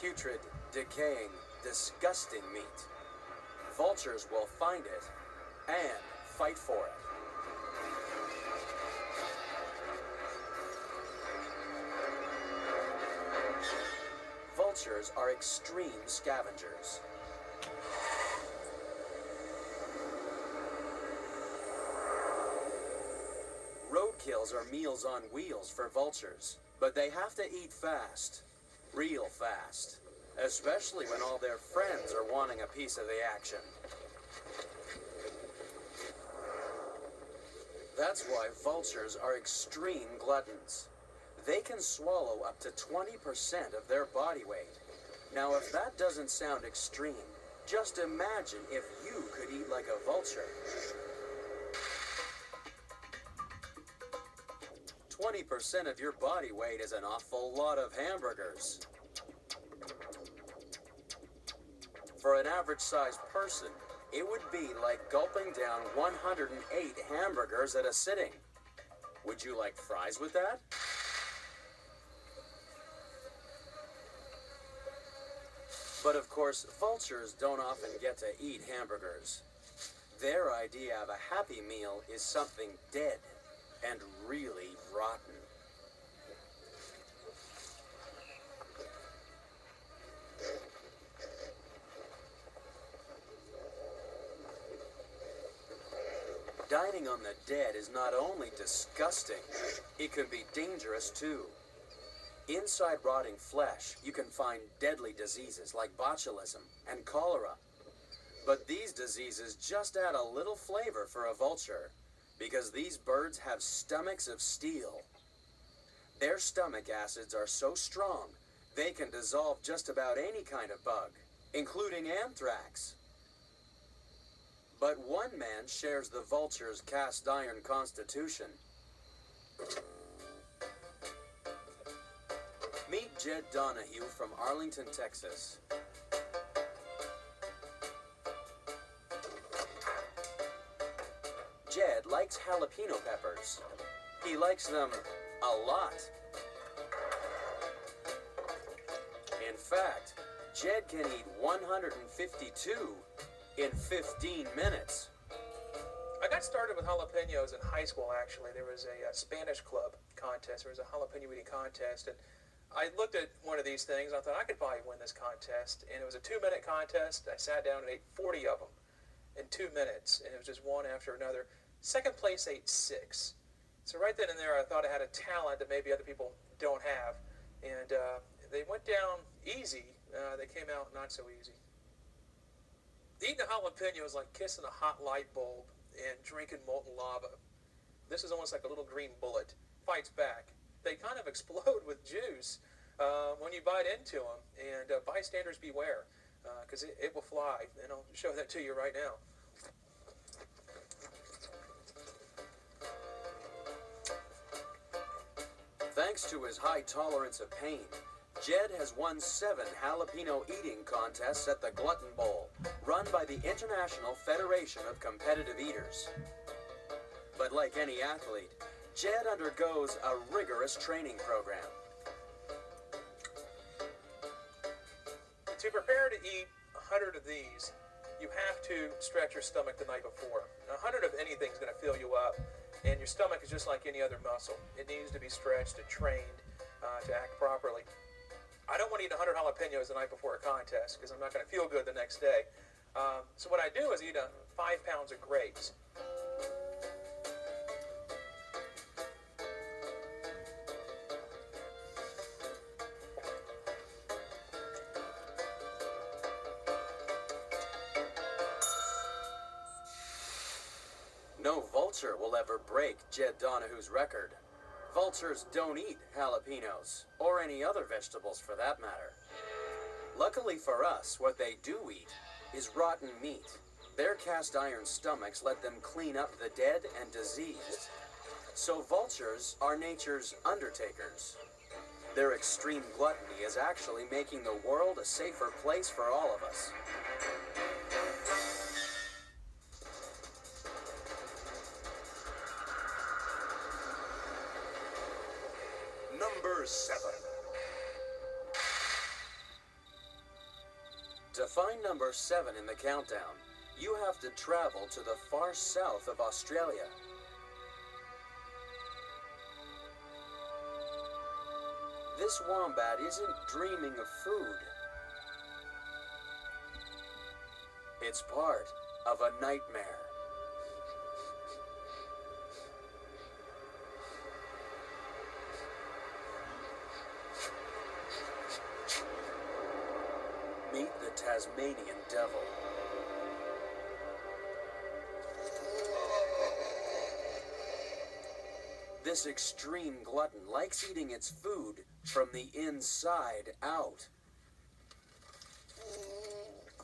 putrid, decaying, disgusting meat. Vultures will find it and fight for it. Vultures are extreme scavengers. Roadkills are meals on wheels for vultures, but they have to eat fast, real fast, especially when all their friends are wanting a piece of the action. That's why vultures are extreme gluttons. They can swallow up to 20% of their body weight. Now, if that doesn't sound extreme, just imagine if you could eat like a vulture. 20% of your body weight is an awful lot of hamburgers. For an average-sized person, it would be like gulping down 108 hamburgers at a sitting. Would you like fries with that? But of course, vultures don't often get to eat hamburgers. Their idea of a happy meal is something dead and really rotten. Dining on the dead is not only disgusting, it can be dangerous too. Inside rotting flesh, you can find deadly diseases like botulism and cholera. But these diseases just add a little flavor for a vulture, because these birds have stomachs of steel. Their stomach acids are so strong, they can dissolve just about any kind of bug, including anthrax. But one man shares the vulture's cast iron constitution. Meet Jed Donahue from Arlington, Texas. Jed likes jalapeno peppers. He likes them a lot. In fact, Jed can eat 152 in 15 minutes. I got started with jalapenos in high school, actually. There was a Spanish club contest. There was a jalapeno eating contest, and I looked at one of these things, and I thought I could probably win this contest, and it was a 2-minute contest. I sat down and ate 40 of them in 2 minutes, and it was just one after another. Second place ate 6. So right then and there, I thought I had a talent that maybe other people don't have, and they went down easy. They came out not so easy. Eating a jalapeno is like kissing a hot light bulb and drinking molten lava. This is almost like a little green bullet. Fights back. They kind of explode with juice when you bite into them, and bystanders beware, because it will fly, and I'll show that to you right now. Thanks to his high tolerance of pain, Jed has won 7 jalapeno eating contests at the Glutton Bowl, run by the International Federation of Competitive Eaters. But like any athlete, Jed undergoes a rigorous training program. To prepare to eat 100 of these, you have to stretch your stomach the night before. 100 of anything is going to fill you up, and your stomach is just like any other muscle. It needs to be stretched and trained to act properly. I don't want to eat 100 jalapenos the night before a contest because I'm not going to feel good the next day. So what I do is eat 5 pounds of grapes. No vulture will ever break Jed Donahue's record. Vultures don't eat jalapenos, or any other vegetables for that matter. Luckily for us, what they do eat is rotten meat. Their cast iron stomachs let them clean up the dead and diseased. So vultures are nature's undertakers. Their extreme gluttony is actually making the world a safer place for all of us. Number 7. To find number 7 in the countdown, you have to travel to the far south of Australia. This wombat isn't dreaming of food. It's part of a nightmare. Meet the Tasmanian devil. This extreme glutton likes eating its food from the inside out.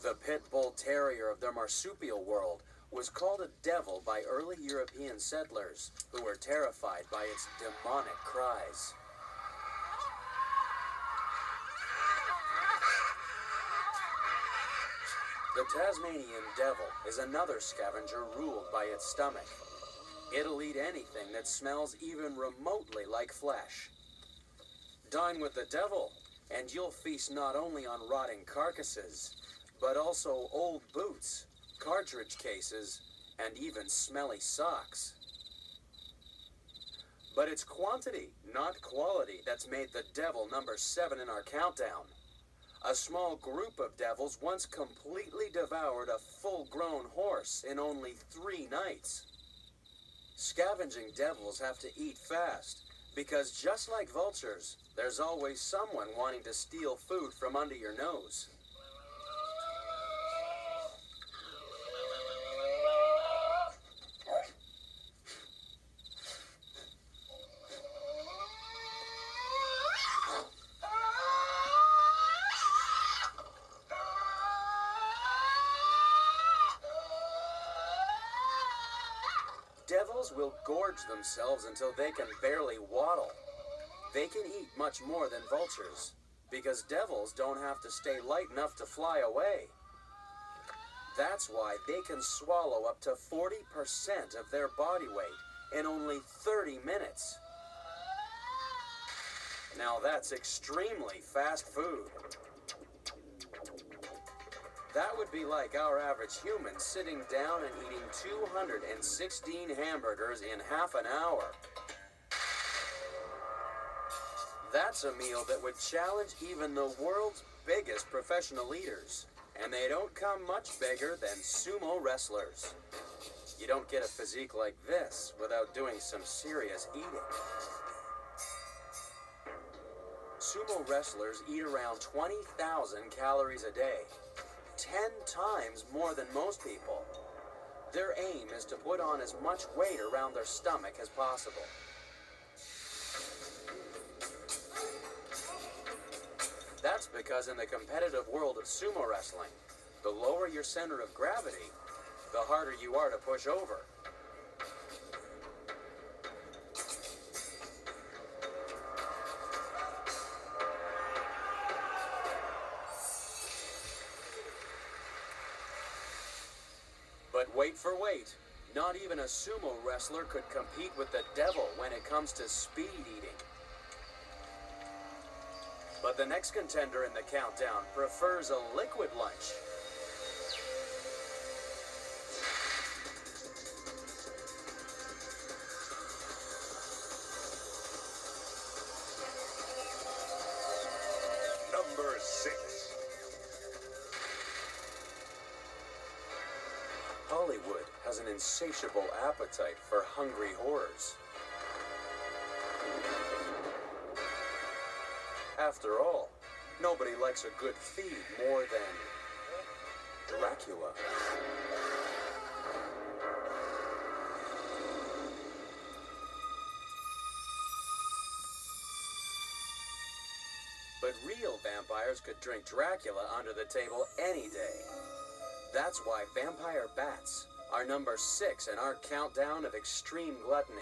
The pit bull terrier of the marsupial world was called a devil by early European settlers who were terrified by its demonic cries. The Tasmanian devil is another scavenger ruled by its stomach. It'll eat anything that smells even remotely like flesh. Dine with the devil, and you'll feast not only on rotting carcasses, but also old boots, cartridge cases, and even smelly socks. But it's quantity, not quality, that's made the devil number 7 in our countdown. A small group of devils once completely devoured a full-grown horse in only 3 nights. Scavenging devils have to eat fast, because just like vultures, there's always someone wanting to steal food from under your nose. Devils will gorge themselves until they can barely waddle. They can eat much more than vultures, because devils don't have to stay light enough to fly away. That's why they can swallow up to 40% of their body weight in only 30 minutes. Now that's extremely fast food. That would be like our average human sitting down and eating 216 hamburgers in half an hour. That's a meal that would challenge even the world's biggest professional eaters. And they don't come much bigger than sumo wrestlers. You don't get a physique like this without doing some serious eating. Sumo wrestlers eat around 20,000 calories a day. 10 times more than most people. Their aim is to put on as much weight around their stomach as possible. That's because in the competitive world of sumo wrestling, the lower your center of gravity, the harder you are to push over. But wait for weight. Not even a sumo wrestler could compete with the devil when it comes to speed eating. But the next contender in the countdown prefers a liquid lunch. Number 6. Hollywood has an insatiable appetite for hungry horrors. After all, nobody likes a good feed more than Dracula. But real vampires could drink Dracula under the table any day. That's why vampire bats are number 6 in our countdown of extreme gluttony.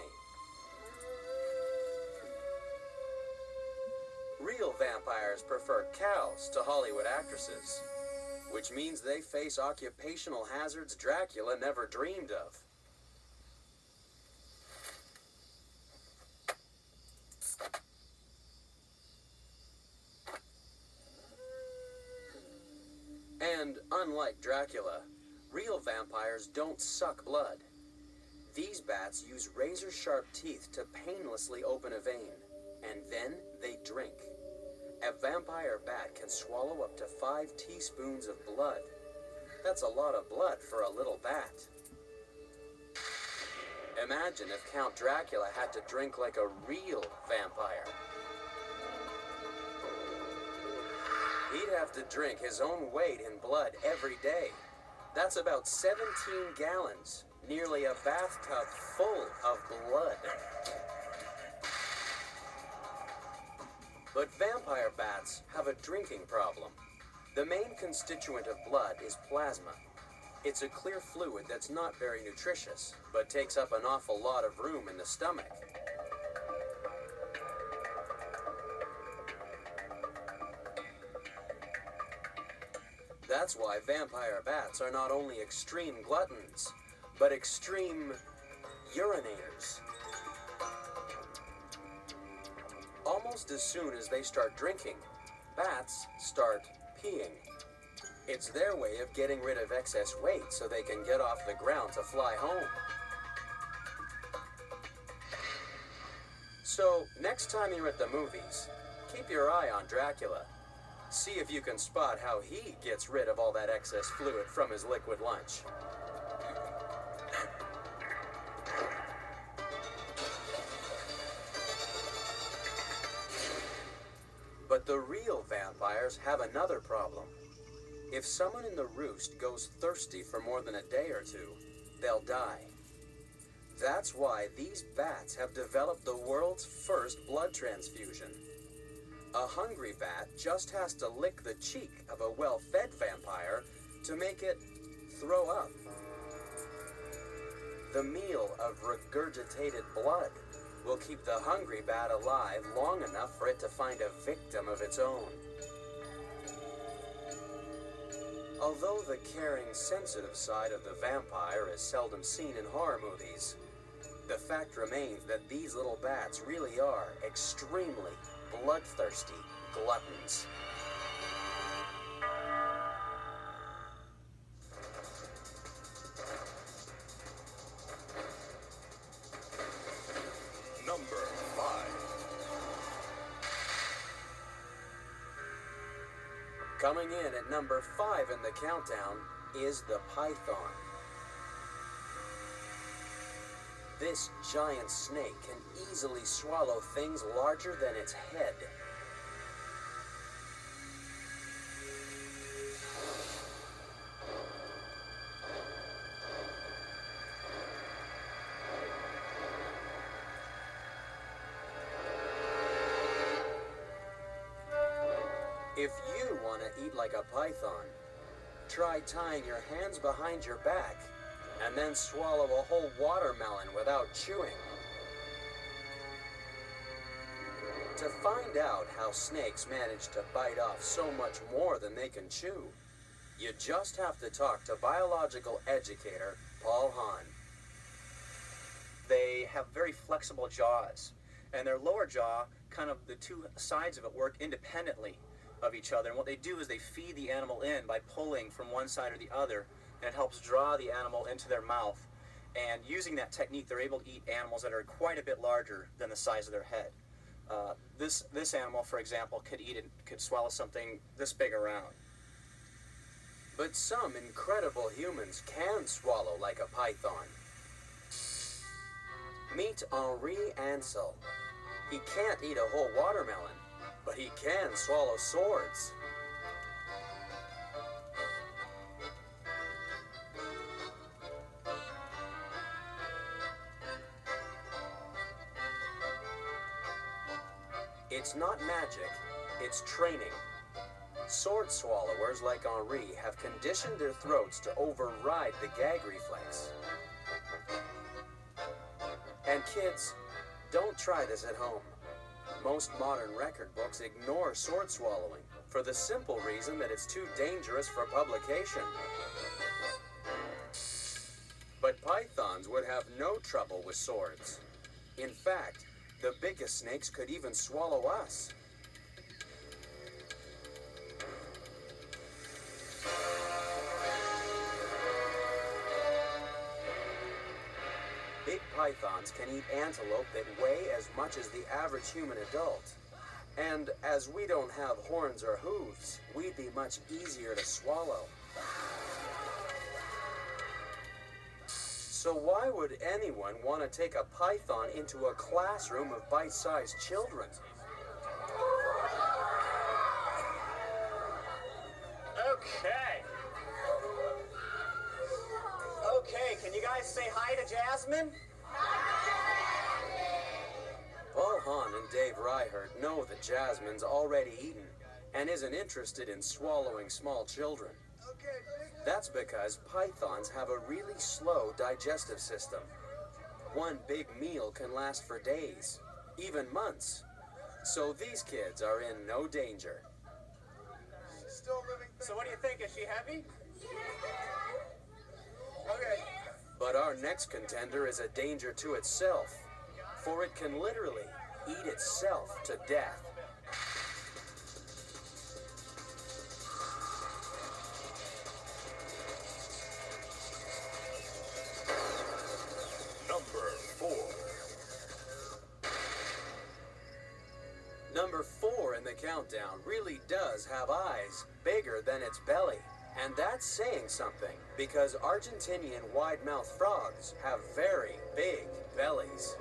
Real vampires prefer cows to Hollywood actresses, which means they face occupational hazards Dracula never dreamed of. And unlike Dracula, real vampires don't suck blood. These bats use razor-sharp teeth to painlessly open a vein, and then they drink. A vampire bat can swallow up to 5 teaspoons of blood. That's a lot of blood for a little bat. Imagine if Count Dracula had to drink like a real vampire. He'd have to drink his own weight in blood every day. That's about 17 gallons, nearly a bathtub full of blood. But vampire bats have a drinking problem. The main constituent of blood is plasma. It's a clear fluid that's not very nutritious, but takes up an awful lot of room in the stomach. That's why vampire bats are not only extreme gluttons, but extreme urinators. Almost as soon as they start drinking, bats start peeing. It's their way of getting rid of excess weight so they can get off the ground to fly home. So, next time you're at the movies, keep your eye on Dracula. See if you can spot how he gets rid of all that excess fluid from his liquid lunch. But the real vampires have another problem. If someone in the roost goes thirsty for more than a day or two, they'll die. That's why these bats have developed the world's first blood transfusion. A hungry bat just has to lick the cheek of a well-fed vampire to make it throw up. The meal of regurgitated blood will keep the hungry bat alive long enough for it to find a victim of its own. Although the caring, sensitive side of the vampire is seldom seen in horror movies, the fact remains that these little bats really are extremely bloodthirsty gluttons. Number 5. Coming in at number 5 in the countdown is the python. This giant snake can easily swallow things larger than its head. If you want to eat like a python, try tying your hands behind your back and then swallow a whole watermelon without chewing. To find out how snakes manage to bite off so much more than they can chew, you just have to talk to biological educator Paul Hahn. They have very flexible jaws, and their lower jaw, kind of the two sides of it, work independently of each other. And what they do is they feed the animal in by pulling from one side or the other, and it helps draw the animal into their mouth. And using that technique, they're able to eat animals that are quite a bit larger than the size of their head. This animal, for example, could swallow something this big around. But some incredible humans can swallow like a python. Meet Henri Ansel. He can't eat a whole watermelon, but he can swallow swords. It's not magic, it's training. Sword swallowers like Henri have conditioned their throats to override the gag reflex. And kids, don't try this at home. Most modern record books ignore sword swallowing for the simple reason that it's too dangerous for publication. But pythons would have no trouble with swords. In fact, the biggest snakes could even swallow us. Big pythons can eat antelope that weigh as much as the average human adult. And as we don't have horns or hooves, we'd be much easier to swallow. So why would anyone want to take a python into a classroom of bite-sized children? Okay, can you guys say hi to Jasmine? Paul Hahn and Dave Reichert know that Jasmine's already eaten and isn't interested in swallowing small children. That's because pythons have a really slow digestive system. One big meal can last for days, even months. So these kids are in no danger. So what do you think? Is she heavy? Okay. But our next contender is a danger to itself, for it can literally eat itself to death. Number 4 in the countdown really does have eyes bigger than its belly. And that's saying something, because Argentinian wide-mouthed frogs have very big bellies.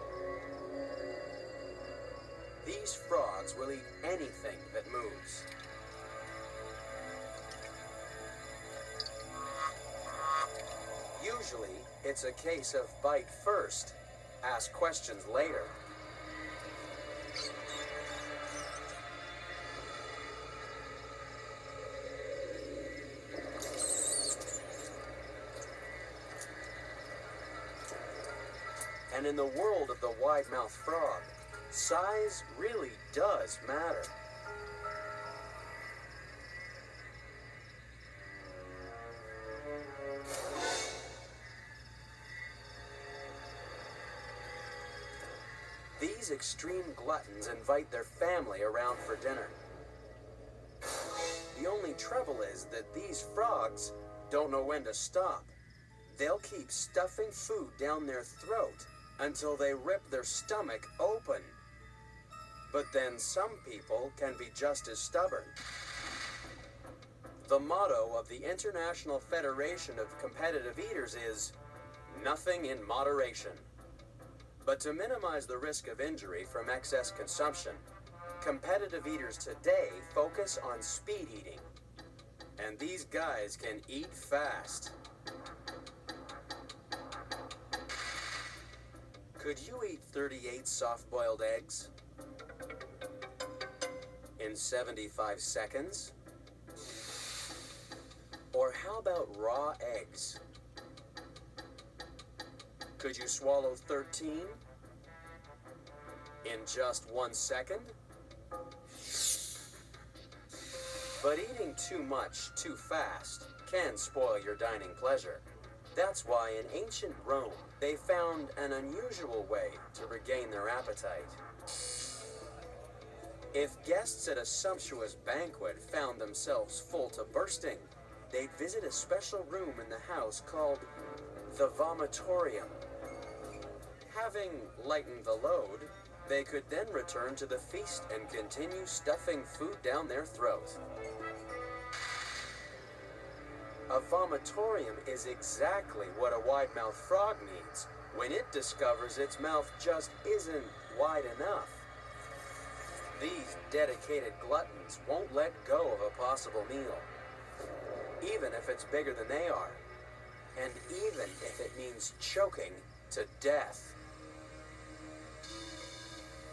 These frogs will eat anything that moves. Usually, it's a case of bite first, ask questions later. And in the world of the wide-mouthed frog, size really does matter. These extreme gluttons invite their family around for dinner. The only trouble is that these frogs don't know when to stop. They'll keep stuffing food down their throat until they rip their stomach open. But then some people can be just as stubborn. The motto of the International Federation of Competitive Eaters is, "Nothing in moderation." But to minimize the risk of injury from excess consumption, competitive eaters today focus on speed eating. And these guys can eat fast. Could you eat 38 soft-boiled eggs in 75 seconds? how about raw eggs? Could you swallow 13 in just 1 second? But eating too much too fast can spoil your dining pleasure. That's why in ancient Rome, they found an unusual way to regain their appetite. If guests at a sumptuous banquet found themselves full to bursting, they'd visit a special room in the house called the vomitorium. Having lightened the load, they could then return to the feast and continue stuffing food down their throat. A vomitorium is exactly what a wide-mouthed frog needs when it discovers its mouth just isn't wide enough. These dedicated gluttons won't let go of a possible meal, even if it's bigger than they are, and even if it means choking to death.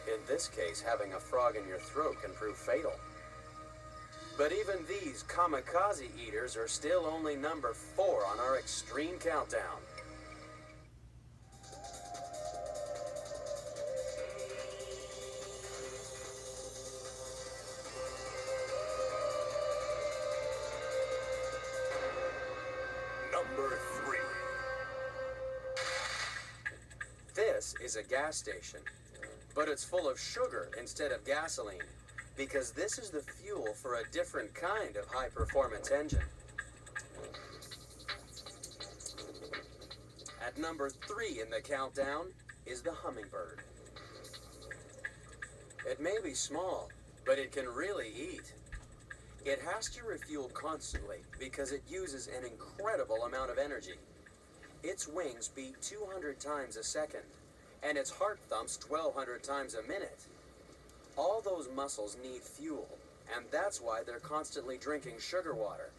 In this case, having a frog in your throat can prove fatal. But even these kamikaze eaters are still only number 4 on our extreme countdown. Number 3. This is a gas station, but it's full of sugar instead of gasoline, because this is the fuel for a different kind of high-performance engine. At number 3 in the countdown is the hummingbird. It may be small, but it can really eat. It has to refuel constantly because it uses an incredible amount of energy. Its wings beat 200 times a second, and its heart thumps 1,200 times a minute. All those muscles need fuel, and that's why they're constantly drinking sugar water.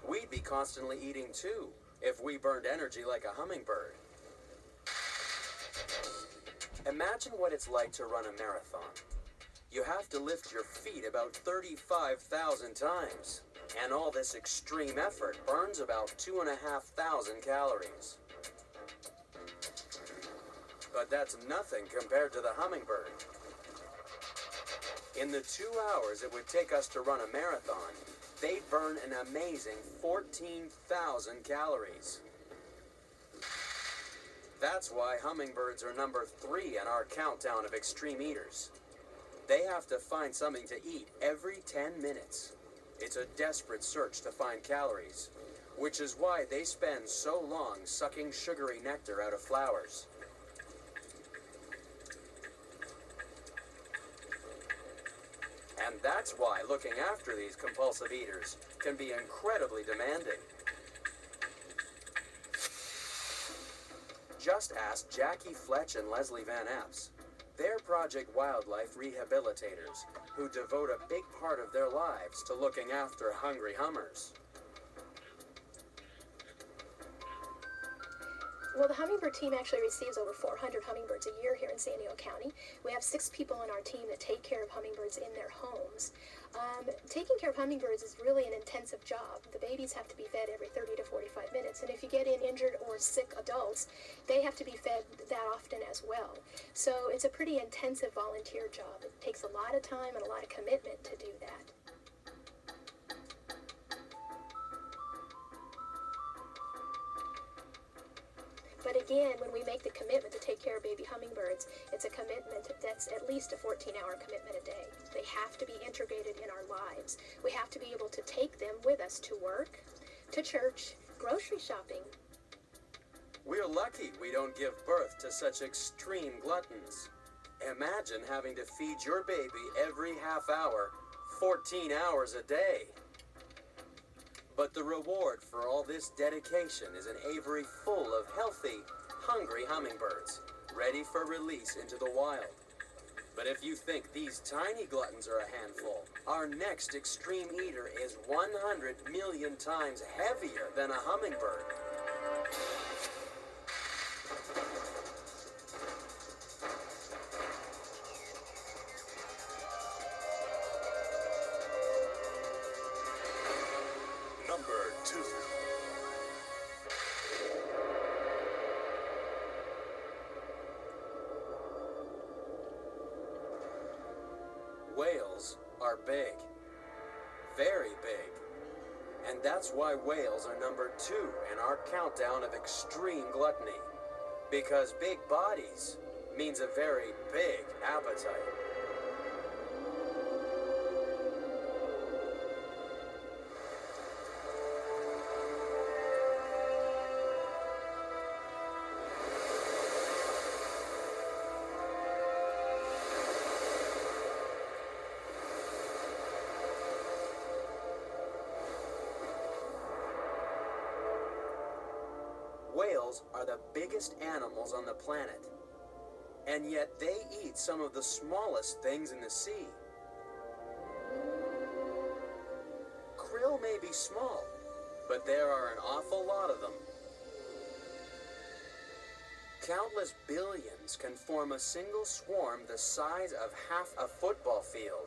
We'd be constantly eating too, if we burned energy like a hummingbird. Imagine what it's like to run a marathon. You have to lift your feet about 35,000 times, and all this extreme effort burns about 2,500 calories. But that's nothing compared to the hummingbird. In the 2 hours it would take us to run a marathon, they'd burn an amazing 14,000 calories. That's why hummingbirds are number 3 in our countdown of extreme eaters. They have to find something to eat every 10 minutes. It's a desperate search to find calories, which is why they spend so long sucking sugary nectar out of flowers. And that's why looking after these compulsive eaters can be incredibly demanding. Just ask Jackie Fletch and Leslie Van Epps. They're Project Wildlife rehabilitators who devote a big part of their lives to looking after hungry hummers. Well, the hummingbird team actually receives over 400 hummingbirds a year here in San Diego County. We have 6 people on our team that take care of hummingbirds in their homes. Taking care of hummingbirds is really an intensive job. The babies have to be fed every 30 to 45 minutes, and if you get in injured or sick adults, they have to be fed that often as well. So it's a pretty intensive volunteer job. It takes a lot of time and a lot of commitment to do that. But again, when we make the commitment to take care of baby hummingbirds, it's a commitment that's at least a 14-hour commitment a day. They have to be integrated in our lives. We have to be able to take them with us to work, to church, grocery shopping. We're lucky we don't give birth to such extreme gluttons. Imagine having to feed your baby every half hour, 14 hours a day. But the reward for all this dedication is an aviary full of healthy, hungry hummingbirds, ready for release into the wild. But if you think these tiny gluttons are a handful, our next extreme eater is 100 million times heavier than a hummingbird. 2. Whales are big. Very big. And that's why whales are number 2 in our countdown of extreme gluttony. Because big bodies means a very big appetite. Whales are the biggest animals on the planet, and yet they eat some of the smallest things in the sea. Krill may be small, but there are an awful lot of them. Countless billions can form a single swarm the size of half a football field.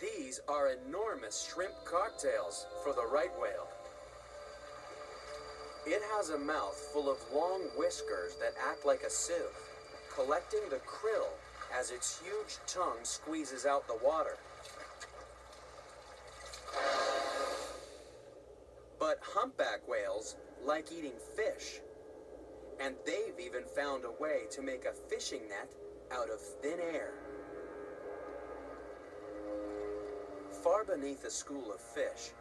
These are enormous shrimp cocktails for the right whale. It has a mouth full of long whiskers that act like a sieve, collecting the krill as its huge tongue squeezes out the water. But humpback whales like eating fish, and they've even found a way to make a fishing net out of thin air. Far beneath a school of fish,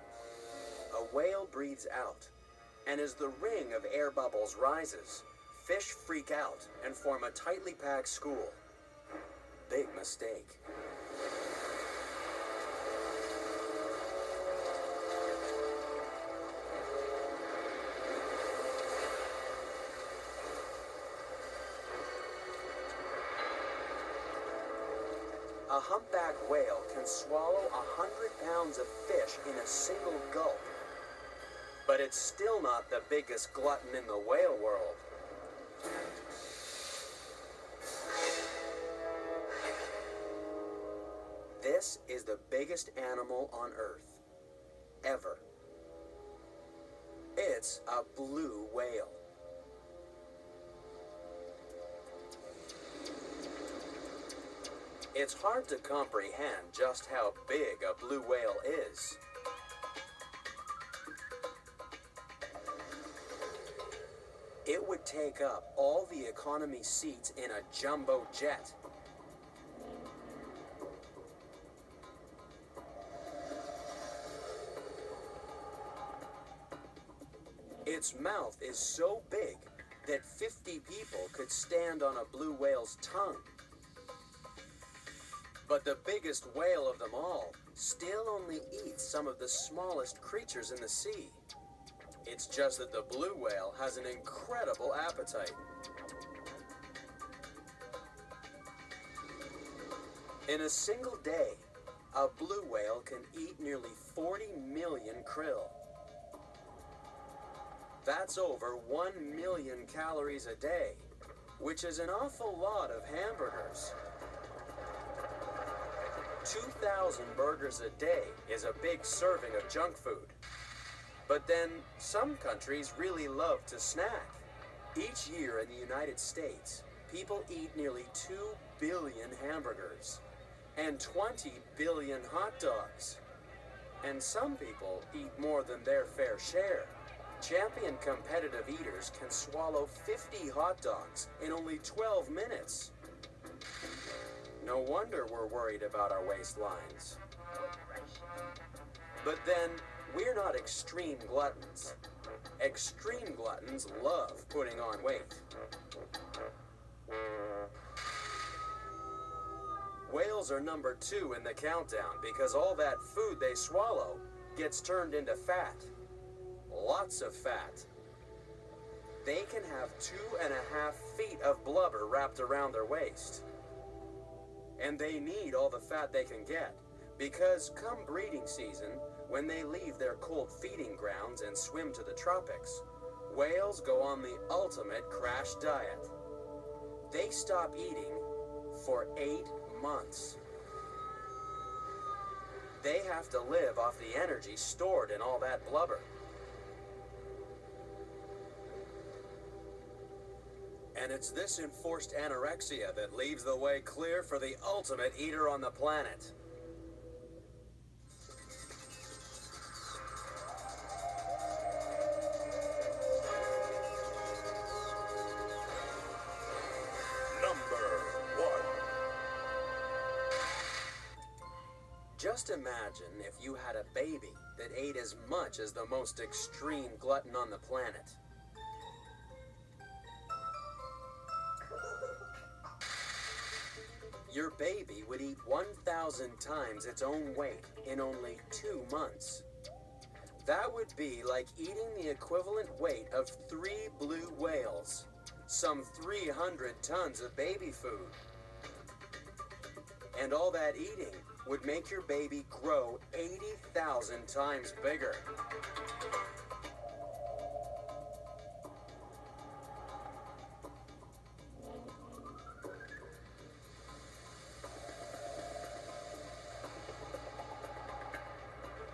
a whale breathes out, and as the ring of air bubbles rises, fish freak out and form a tightly packed school. Big mistake. A humpback whale can swallow 100 pounds of fish in a single gulp. But it's still not the biggest glutton in the whale world. This is the biggest animal on Earth, ever. It's a blue whale. It's hard to comprehend just how big a blue whale is. It would take up all the economy seats in a jumbo jet. Its mouth is so big that 50 people could stand on a blue whale's tongue. But the biggest whale of them all still only eats some of the smallest creatures in the sea. It's just that the blue whale has an incredible appetite. In a single day, a blue whale can eat nearly 40 million krill. That's over 1 million calories a day, which is an awful lot of hamburgers. 2,000 burgers a day is a big serving of junk food. But then, some countries really love to snack. Each year in the United States, people eat nearly 2 billion hamburgers and 20 billion hot dogs. And some people eat more than their fair share. Champion competitive eaters can swallow 50 hot dogs in only 12 minutes. No wonder we're worried about our waistlines. But then, we're not extreme gluttons. Extreme gluttons love putting on weight. Whales are number 2 in the countdown because all that food they swallow gets turned into fat. Lots of fat. They can have 2.5 feet of blubber wrapped around their waist. And they need all the fat they can get, because come breeding season, when they leave their cold feeding grounds and swim to the tropics, whales go on the ultimate crash diet. They stop eating for 8 months. They have to live off the energy stored in all that blubber. And it's this enforced anorexia that leaves the way clear for the ultimate eater on the planet. Just imagine if you had a baby that ate as much as the most extreme glutton on the planet. Your baby would eat 1,000 times its own weight in only 2 months. That would be like eating the equivalent weight of 3 blue whales, some 300 tons of baby food. And all that eating would make your baby grow 80,000 times bigger.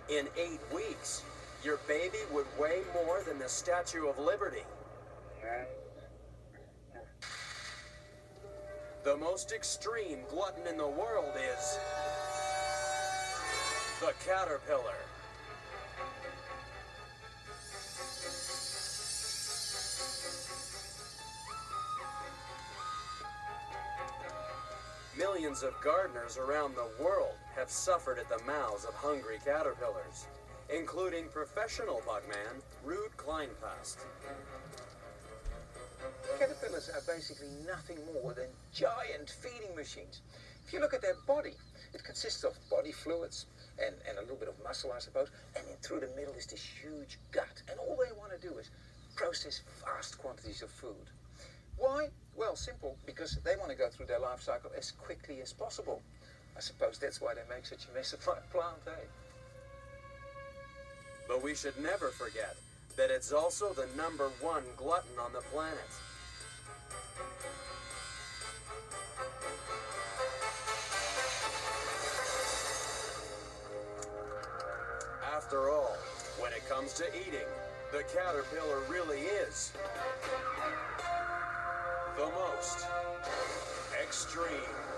In 8 weeks, your baby would weigh more than the Statue of Liberty. The most extreme glutton in the world is the caterpillar. Millions of gardeners around the world have suffered at the mouths of hungry caterpillars, including professional bugman Ruud Kleinpast. Caterpillars are basically nothing more than giant feeding machines. If you look at their body, it consists of body fluids and a little bit of muscle, I suppose, and then through the middle is this huge gut. And all they want to do is process vast quantities of food. Why? Well, simple, because they want to go through their life cycle as quickly as possible. I suppose that's why they make such a mess of that plant, eh? But we should never forget that it's also the #1 glutton on the planet. After all, when it comes to eating, the caterpillar really is the most extreme.